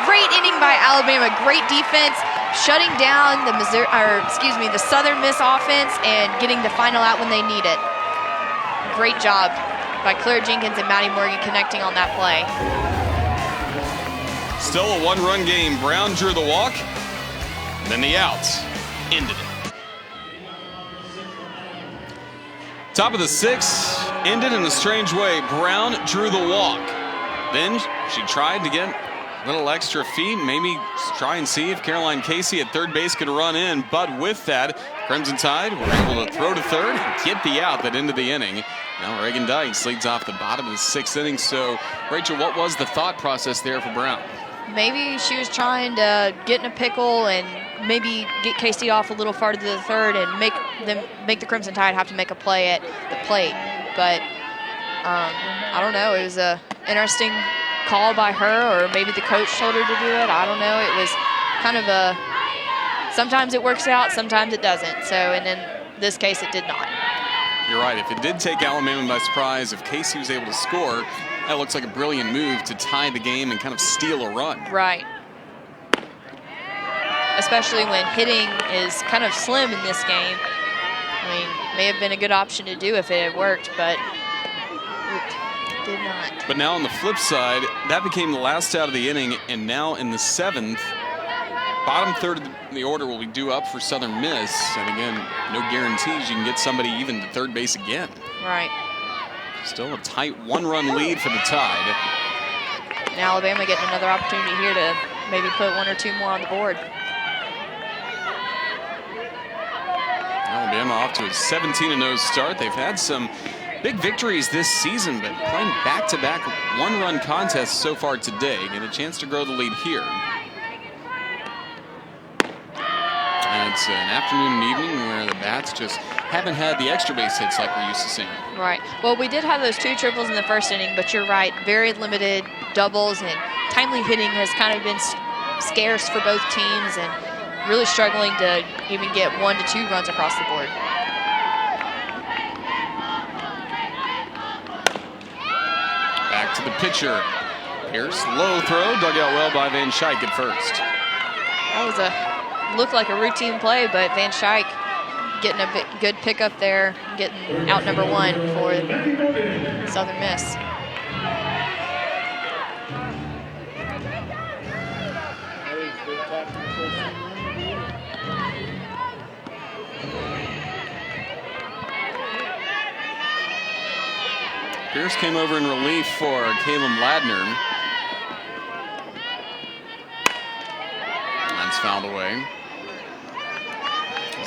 Great inning by Alabama. Great defense, shutting down the Southern Miss offense and getting the final out when they need it. Great job by Claire Jenkins and Maddie Morgan connecting on that play. Still a 1-run game. Brown drew the walk, and then the outs ended it. Top of the 6th ended in a strange way. Brown drew the walk. Then she tried to get a little extra feet, maybe try and see if Caroline Casey at 3rd base could run in. But with that, Crimson Tide were able to throw to 3rd and get the out that ended the inning. Now Reagan Dykes leads off the bottom of the 6th inning. So, Rachel, what was the thought process there for Brown? Maybe she was trying to get in a pickle and maybe get Casey off a little farther to the 3rd and make the Crimson Tide have to make a play at the plate. But I don't know. It was a interesting call by her, or maybe the coach told her to do it. I don't know. It was kind of sometimes it works out, sometimes it doesn't. So, and in this case, it did not. You're right. If it did take Alabama by surprise, if Casey was able to score, that looks like a brilliant move to tie the game and kind of steal a run. Right. Especially when hitting is kind of slim in this game. I mean, may have been a good option to do if it had worked, but it did not. But now on the flip side, that became the last out of the inning, and now in the 7th, bottom third of the order will be due up for Southern Miss. And again, no guarantees you can get somebody even to third base again. Right. Still a tight one-run lead for the Tide. And Alabama getting another opportunity here to maybe put one or two more on the board. Alabama off to a 17-0 start. They've had some big victories this season, but playing back-to-back one-run contests so far today. Get a chance to grow the lead here. And it's an afternoon and evening where the bats just haven't had the extra base hits like we're used to seeing. Right. Well, we did have those 2 triples in the first inning, but you're right. Very limited doubles, and timely hitting has kind of been scarce for both teams, and really struggling to even get 1 to 2 runs across the board. Back to the pitcher. Pearce, low throw, dug out well by Van Schaik at first. That was looked like a routine play, but Van Schaik getting a good pickup there, getting out number 1 for Southern Miss. Pearce came over in relief for Kaitlyn Ladner. That's fouled away.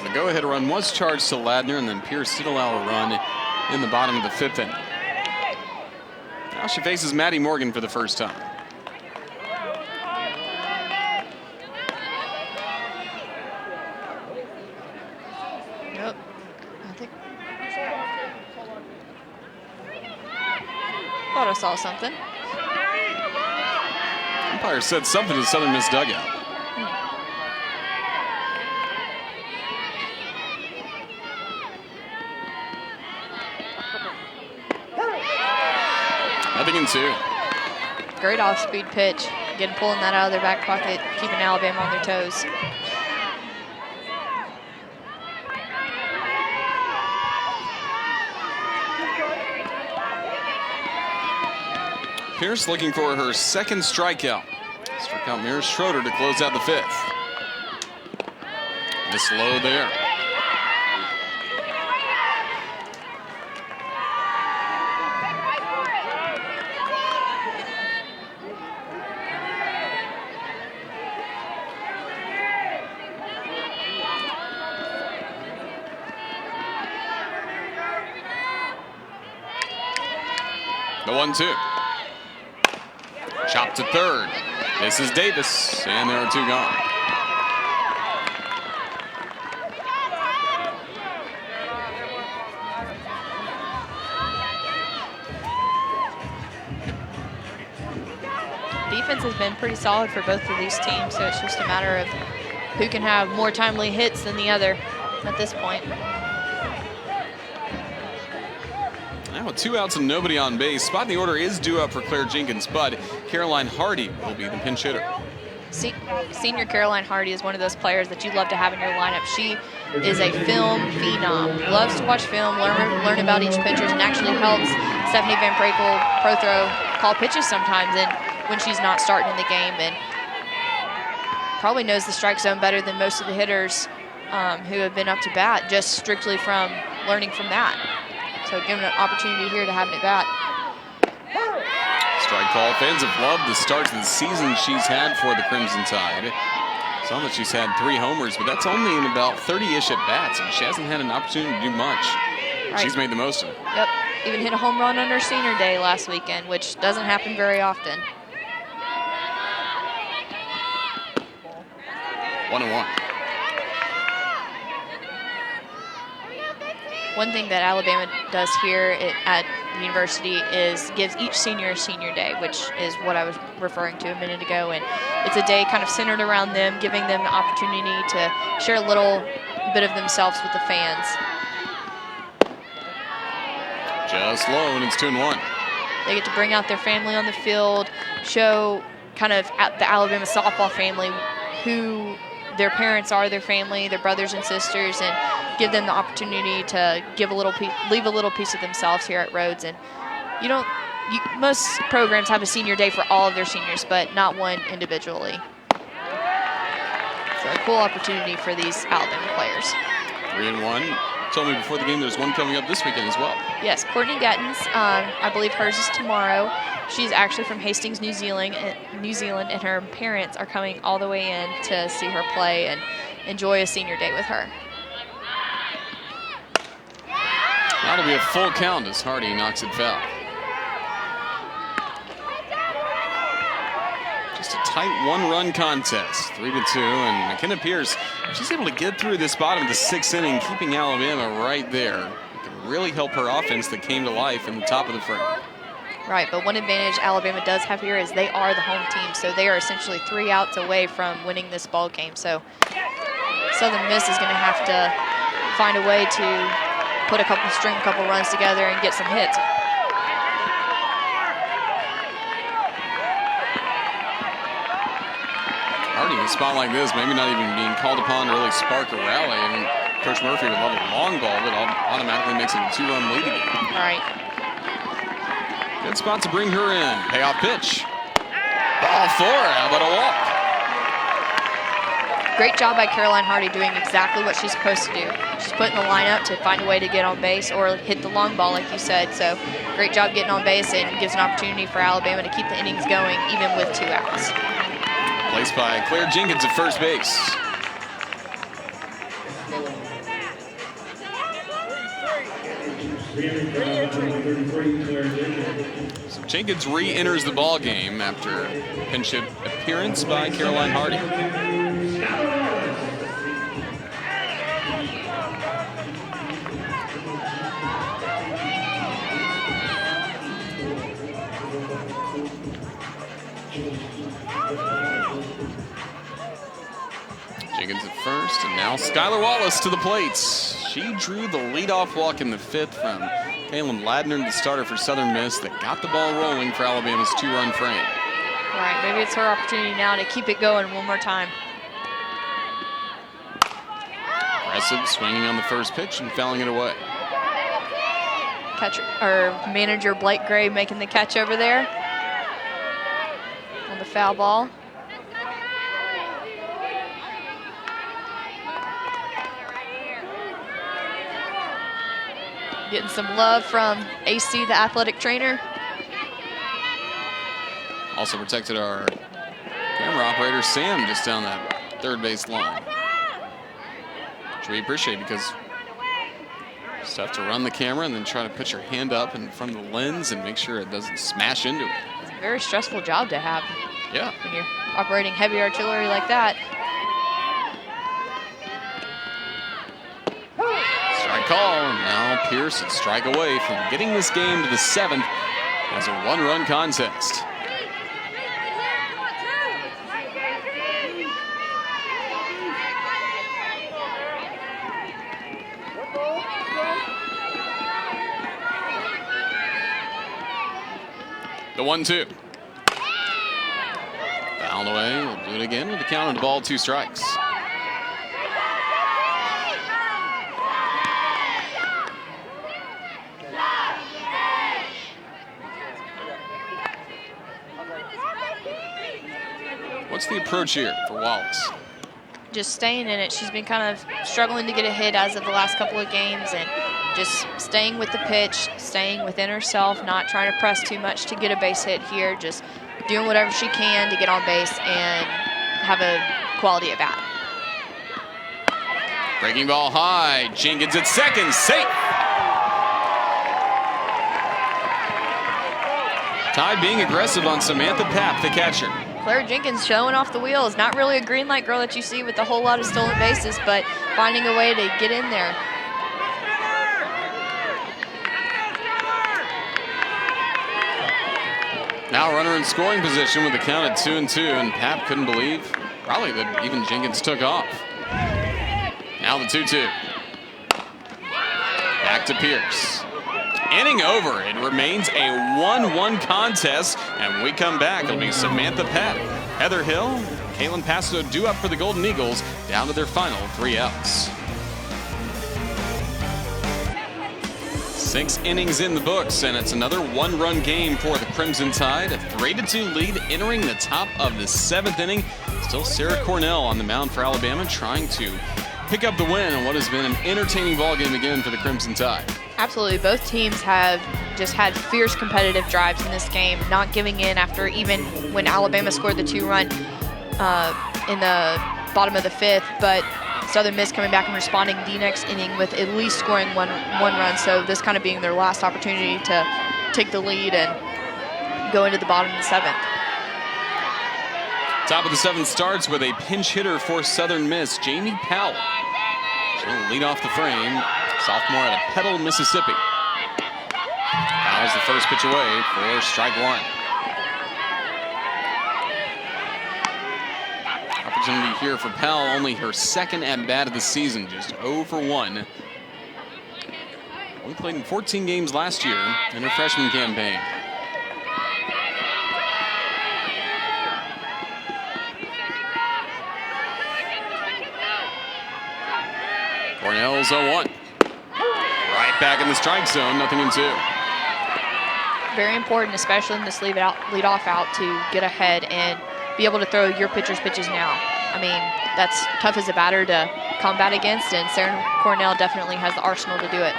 The go-ahead run was charged to Ladner, and then Pearce did allow a run in the bottom of the 5th inning. Now she faces Maddie Morgan for the first time. Yep. Thought I saw something. Umpire said something to Southern Miss dugout. Nothing in 2. Great off-speed pitch. Pulling that out of their back pocket, keeping Alabama on their toes. Pearce looking for her second strikeout. Struck out Mira Schroeder to close out the 5th. Miss low there. The 1-2. Chop to third. This is Davis, and there are 2 gone. Defense has been pretty solid for both of these teams, so it's just a matter of who can have more timely hits than the other at this point. Now with 2 outs and nobody on base, spot in the order is due up for Claire Jenkins, but Caroline Hardy will be the pinch hitter. Senior Caroline Hardy is one of those players that you love to have in your lineup. She is a film phenom. Loves to watch film, learn about each pitcher, and actually helps Stephanie Van Brakel Prothro call pitches sometimes and when she's not starting in the game, and probably knows the strike zone better than most of the hitters who have been up to bat, just strictly from learning from that. So given an opportunity here to have an at-bat. Strike call. Fans have loved the start to the season she's had for the Crimson Tide. Some that she's had 3 homers, but that's only in about 30-ish at-bats, and she hasn't had an opportunity to do much. Right. She's made the most of it. Yep. Even hit a home run on her senior day last weekend, which doesn't happen very often. 1-1. One thing that Alabama does here at the university is gives each senior a senior day, which is what I was referring to a minute ago. And it's a day kind of centered around them, giving them the opportunity to share a little bit of themselves with the fans. Just low, and it's 2-1. They get to bring out their family on the field, show kind of at the Alabama softball family who their parents are, their family, their brothers and sisters, and give them the opportunity to give a little leave a little piece of themselves here at Rhodes. And most programs have a senior day for all of their seniors, but not one individually. So a cool opportunity for these Alabama players. 3-1. Told me before the game there's one coming up this weekend as well. Yes, Courtney Gatins. I believe hers is tomorrow. She's actually from Hastings, New Zealand, and her parents are coming all the way in to see her play and enjoy a senior day with her. That'll be a full count as Hardy knocks it foul. Just a tight one-run contest, 3-2, and Mckenna Pearce, she's able to get through this bottom of the 6th inning, keeping Alabama right there. It can really help her offense that came to life in the top of the frame. Right, but one advantage Alabama does have here is they are the home team, so they are essentially 3 outs away from winning this ball game. So Southern Miss is going to have to find a way to string a couple runs together and get some hits. Hardy in a spot like this, maybe not even being called upon to really spark a rally. I mean, Coach Murphy would love a long ball, but automatically makes it a 2-run lead again. Right. Good spot to bring her in. Payoff pitch. Ball 4. How about a walk? Great job by Caroline Hardy doing exactly what she's supposed to do. She's put in the lineup to find a way to get on base or hit the long ball, like you said. So great job getting on base and gives an opportunity for Alabama to keep the innings going even with 2 outs. Placed by Claire Jenkins at first base. So Jenkins re-enters the ball game after pinch hit appearance by Caroline Hardy. Jenkins at first, and now Skylar Wallace to the plate. She drew the leadoff walk in the 5th from Kaitlyn Ladner, the starter for Southern Miss, that got the ball rolling for Alabama's 2-run frame. Right, maybe it's her opportunity now to keep it going one more time. Aggressive, swinging on the first pitch and fouling it away. Catcher or manager Blake Gray making the catch over there on the foul ball. Getting some love from AC, the athletic trainer. Also protected our camera operator, Sam, just down that third base line. Which we appreciate because you just have to run the camera and then try to put your hand up in front of the lens and make sure it doesn't smash into it. It's a very stressful job to have. Yeah. When you're operating heavy artillery like that. Strike call, and now Pearce a strike away from getting this game to the 7th as a 1-run contest. The 1-2. Fouled away, we'll do it again with the count on the ball, 2 strikes. What's the approach here for Wallace? Just staying in it. She's been kind of struggling to get a hit as of the last couple of games, and just staying with the pitch, staying within herself, not trying to press too much to get a base hit here, just doing whatever she can to get on base and have a quality at bat. Breaking ball high, Jenkins at second, safe. Tide being aggressive on Samantha Papp, the catcher. Claire Jenkins showing off the wheels. Not really a green light girl that you see with a whole lot of stolen bases, but finding a way to get in there. Now runner in scoring position with the count at 2-2, and Papp couldn't believe probably that even Jenkins took off. Now the 2-2. Back to Pearce. Inning over. It remains a 1-1 contest, and when we come back, it'll be Samantha Papp, Heather Hill, Kaitlyn Pasto due up for the Golden Eagles, down to their final 3 outs. 6 innings in the books, and it's another one-run game for the Crimson Tide. A 3-2 lead entering the top of the 7th inning. Still Sarah Cornell on the mound for Alabama, trying to pick up the win in what has been an entertaining ball game again for the Crimson Tide. Absolutely. Both teams have just had fierce competitive drives in this game, not giving in after even when Alabama scored the 2-run in the bottom of the 5th, but Southern Miss coming back and responding the next inning with at least scoring one run, so this kind of being their last opportunity to take the lead and go into the bottom of the 7th. Top of the 7th starts with a pinch hitter for Southern Miss, Jamie Powell. She'll lead off the frame, sophomore out of Petal, Mississippi. Fouls the first pitch away for strike 1. Opportunity here for Powell, only her 2nd at-bat of the season, just 0 for 1. Only played in 14 games last year in her freshman campaign. Cornell's 0-1. Right back in the strike zone, nothing in 2. Very important, especially in this lead off out, to get ahead and be able to throw your pitcher's pitches now. I mean, that's tough as a batter to combat against, and Sarah Cornell definitely has the arsenal to do it.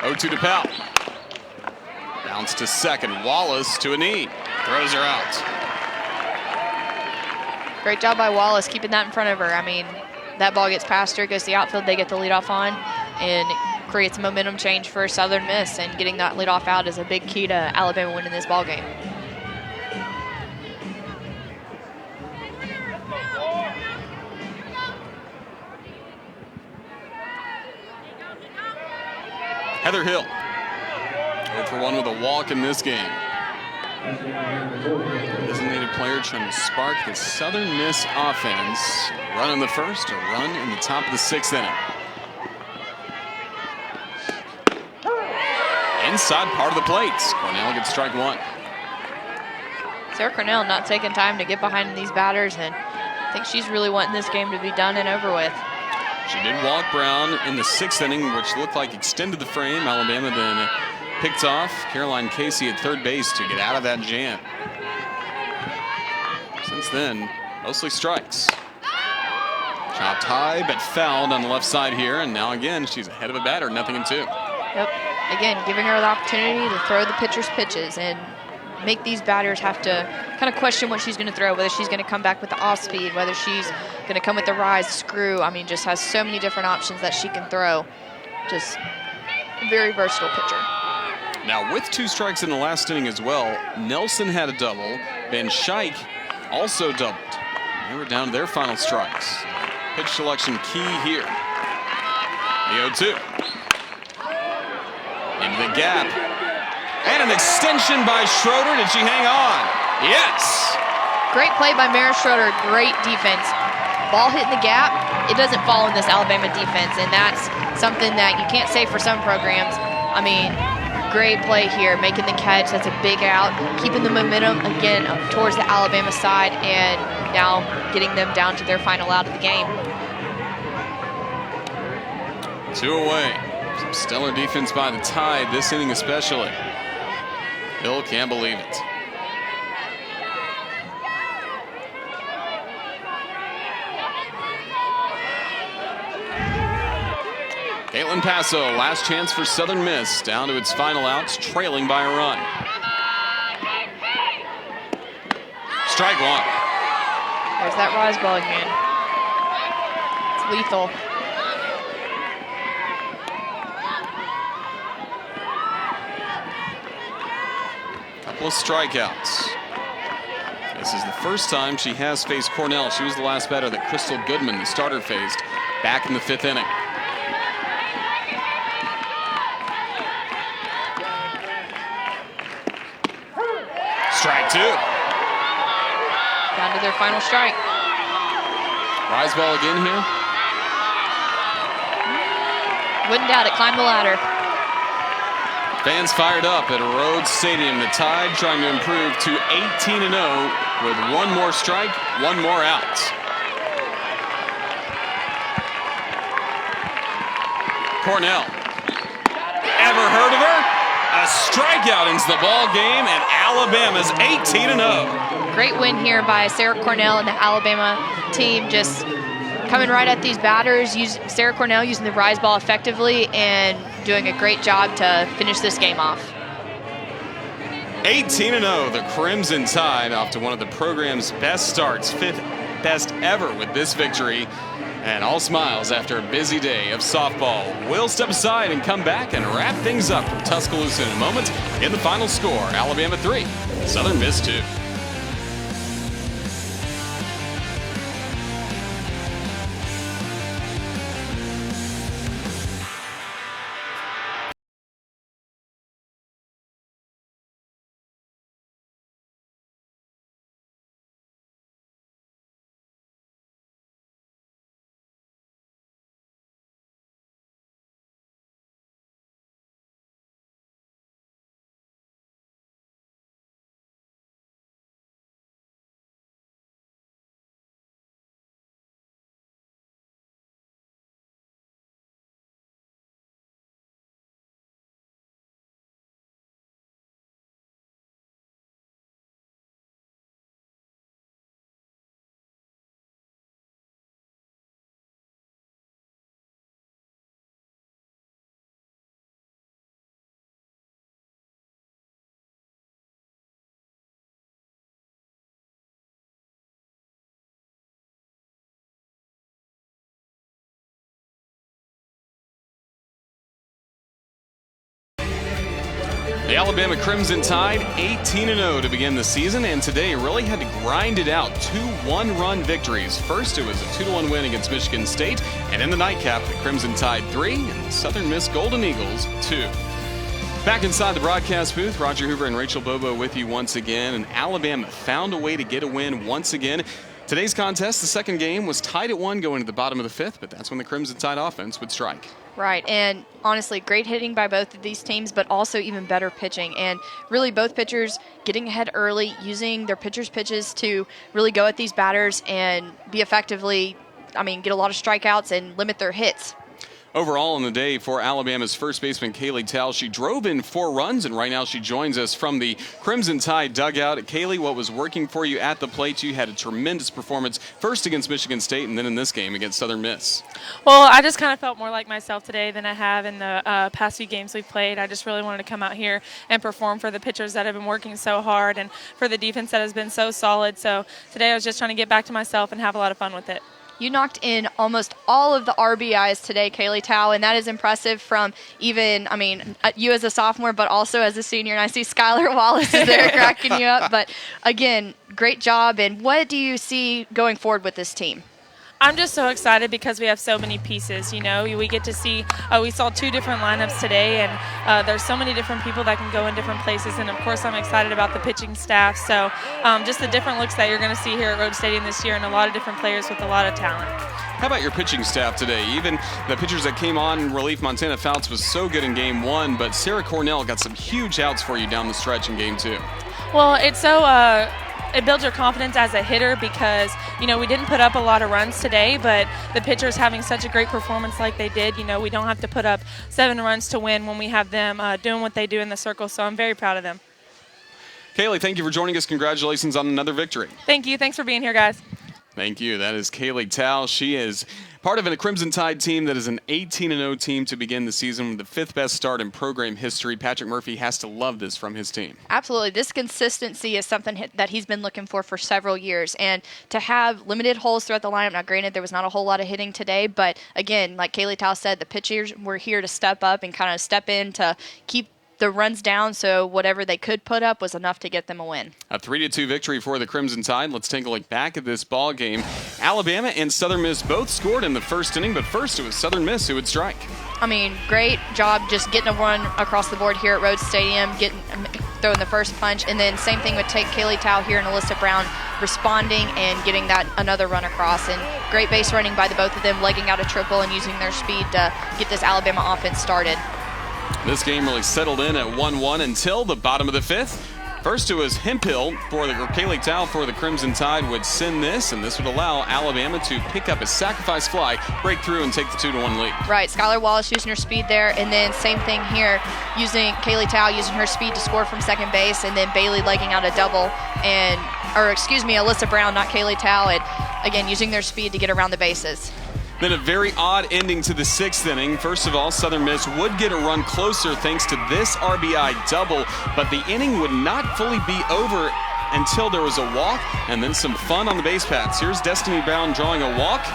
Oh, 2 to Powell. Bounce to second. Wallace to a knee. Throws her out. Great job by Wallace keeping that in front of her. I mean, that ball gets past her, goes to the outfield, they get the leadoff on, and creates a momentum change for Southern Miss, and getting that leadoff out is a big key to Alabama winning this ball game. Heather Hill, 0 for 1 with a walk in this game. Designated player trying to spark the Southern Miss offense. Run in the first, a run in the top of the 6th inning. Inside part of the plate. Cornell gets strike 1. Sarah Cornell not taking time to get behind these batters, and I think she's really wanting this game to be done and over with. She did walk Brown in the 6th inning, which looked like extended the frame. Alabama then picked off Caroline Casey at third base to get out of that jam. Since then, mostly strikes. Chopped high, but fouled on the left side here, and now again, she's ahead of a batter, nothing in 2. Yep. Again, giving her the opportunity to throw the pitcher's pitches and make these batters have to kind of question what she's going to throw, whether she's going to come back with the off speed, whether she's going to come with the rise, screw. I mean, just has so many different options that she can throw. Just a very versatile pitcher. Now, with 2 strikes in the last inning as well, Nelson had a double. Van Schaik also doubled. They were down to their final strikes. Pitch selection key here. The 0-2. Into the gap. And an extension by Schroeder. Did she hang on? Yes. Great play by Mara Schroeder. Great defense. Ball hit in the gap. It doesn't fall in this Alabama defense, and that's something that you can't say for some programs. I mean, great play here, making the catch. That's a big out. Keeping the momentum, again, towards the Alabama side, and now getting them down to their final out of the game. 2 away. Some stellar defense by the Tide, this inning especially. Hill can't believe it. Caitlin Passo, last chance for Southern Miss, down to its final outs, trailing by a run. Strike 1. There's that rise ball again. It's lethal. Couple of strikeouts. This is the first time she has faced Cornell. She was the last batter that Krystal Goodman, the starter, faced back in the 5th inning. Strike 2. Down to their final strike. Rise ball again here. Wouldn't doubt it. Climb the ladder. Fans fired up at Rhodes Stadium. The Tide trying to improve to 18-0 with 1 more strike, 1 more out. Cornell. Ever heard of her? A strikeout into the ball game, and Alabama's 18-0. Great win here by Sarah Cornell and the Alabama team, just coming right at these batters. Sarah Cornell using the rise ball effectively and doing a great job to finish this game off. 18-0, the Crimson Tide off to one of the program's best starts, 5th best ever with this victory. And all smiles after a busy day of softball. We'll step aside and come back and wrap things up from Tuscaloosa in a moment. In the final score, Alabama 3, Southern Miss 2. The Alabama Crimson Tide 18-0 to begin the season, and today really had to grind it out. 2 one-run victories. First, it was a 2-1 win against Michigan State, and in the nightcap, the Crimson Tide 3 and the Southern Miss Golden Eagles 2. Back inside the broadcast booth, Roger Hoover and Rachel Bobo with you once again, and Alabama found a way to get a win once again. Today's contest, the second game, was tied at 1 going to the bottom of the 5th, but that's when the Crimson Tide offense would strike. Right, and honestly, great hitting by both of these teams, but also even better pitching. And really both pitchers getting ahead early, using their pitchers' pitches to really go at these batters and be effectively, get a lot of strikeouts and limit their hits. Overall on the day for Alabama's first baseman, Kaylee Towle, she drove in 4 runs, and right now she joins us from the Crimson Tide dugout. Kaylee, what was working for you at the plate? You had a tremendous performance, first against Michigan State and then in this game against Southern Miss. Well, I just kind of felt more like myself today than I have in the past few games we've played. I just really wanted to come out here and perform for the pitchers that have been working so hard and for the defense that has been so solid. So today I was just trying to get back to myself and have a lot of fun with it. You knocked in almost all of the RBIs today, Kaylee Towle, and that is impressive from even, you as a sophomore, but also as a senior. And I see Skylar Wallace is there cracking you up. But, again, great job. And what do you see going forward with this team? I'm just so excited because we have so many pieces. We get to see, we saw 2 different lineups today, and there's so many different people that can go in different places. And, of course, I'm excited about the pitching staff. So just the different looks that you're going to see here at Rhodes Stadium this year, and a lot of different players with a lot of talent. How about your pitching staff today? Even the pitchers that came on in relief, Montana Fouts was so good in Game 1, but Sarah Cornell got some huge outs for you down the stretch in Game 2. Well, it's so it builds your confidence as a hitter because, we didn't put up a lot of runs today, but the pitchers having such a great performance like they did, we don't have to put up 7 runs to win when we have them doing what they do in the circle, so I'm very proud of them. Kaylee, thank you for joining us. Congratulations on another victory. Thank you. Thanks for being here, guys. Thank you. That is Kaylee Towle. She is part of a Crimson Tide team that is an 18-0 team to begin the season with the 5th best start in program history. Patrick Murphy has to love this from his team. Absolutely. This consistency is something that he's been looking for several years. And to have limited holes throughout the lineup, now granted there was not a whole lot of hitting today, but again, like Kaylee Towle said, the pitchers were here to step up and kind of step in to keep the runs down, so whatever they could put up was enough to get them a win. A 3-2 victory for the Crimson Tide. Let's take a look back at this ball game. Alabama and Southern Miss both scored in the first inning, but first it was Southern Miss who would strike. Great job just getting a run across the board here at Rhodes Stadium, throwing the first punch, and then same thing with Kaylee Towle here and Alyssa Brown responding and getting that another run across. And great base running by the both of them, legging out a triple and using their speed to get this Alabama offense started. This game really settled in at 1-1 until the bottom of the 5th. First it was Hemphill or Kaylee Tao for the Crimson Tide would send this, and this would allow Alabama to pick up a sacrifice fly, break through, and take the 2-1 lead. Right, Skylar Wallace using her speed there, and then same thing here, using Kaylee Tao using her speed to score from second base, and then Bailey legging out a double, Alyssa Brown, not Kaylee Tao, and again using their speed to get around the bases. Then a very odd ending to the 6th inning. First of all, Southern Miss would get a run closer thanks to this RBI double, but the inning would not fully be over until there was a walk and then some fun on the base paths. Here's Destiny Brown drawing a walk.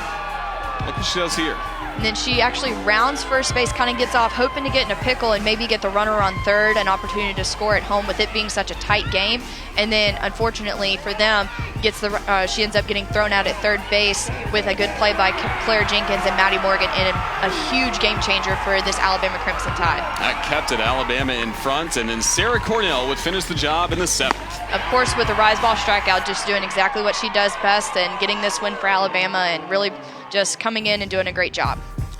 Look what she does here. And then she actually rounds first base, kind of gets off, hoping to get in a pickle and maybe get the runner on third, an opportunity to score at home with it being such a tight game. And then, unfortunately for them, she ends up getting thrown out at third base with a good play by Claire Jenkins and Maddie Morgan, and a huge game changer for this Alabama Crimson Tide. That kept it Alabama in front, and then Sarah Cornell would finish the job in the 7th. Of course, with the rise ball strikeout, just doing exactly what she does best and getting this win for Alabama and really just coming in and doing a great job.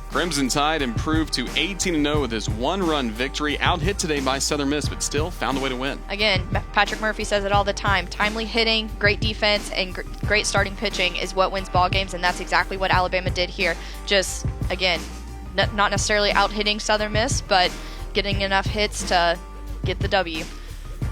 Crimson Tide improved to 18-0 with his one-run victory, out-hit today by Southern Miss, but still found a way to win. Again, Patrick Murphy says it all the time. Timely hitting, great defense, and great starting pitching is what wins ball games, and that's exactly what Alabama did here. Just, again, not necessarily out-hitting Southern Miss, but getting enough hits to get the W.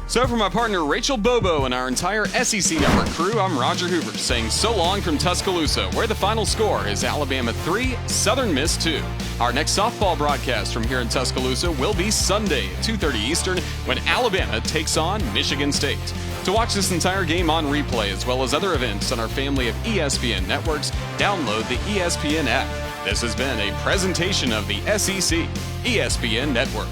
So for my partner Rachel Bobo and our entire SEC Network crew, I'm Roger Hoover saying so long from Tuscaloosa, where the final score is Alabama 3, Southern Miss 2. Our next softball broadcast from here in Tuscaloosa will be Sunday at 2:30 Eastern when Alabama takes on Michigan State. To watch this entire game on replay as well as other events on our family of ESPN networks, download the ESPN app. This has been a presentation of the SEC ESPN Network.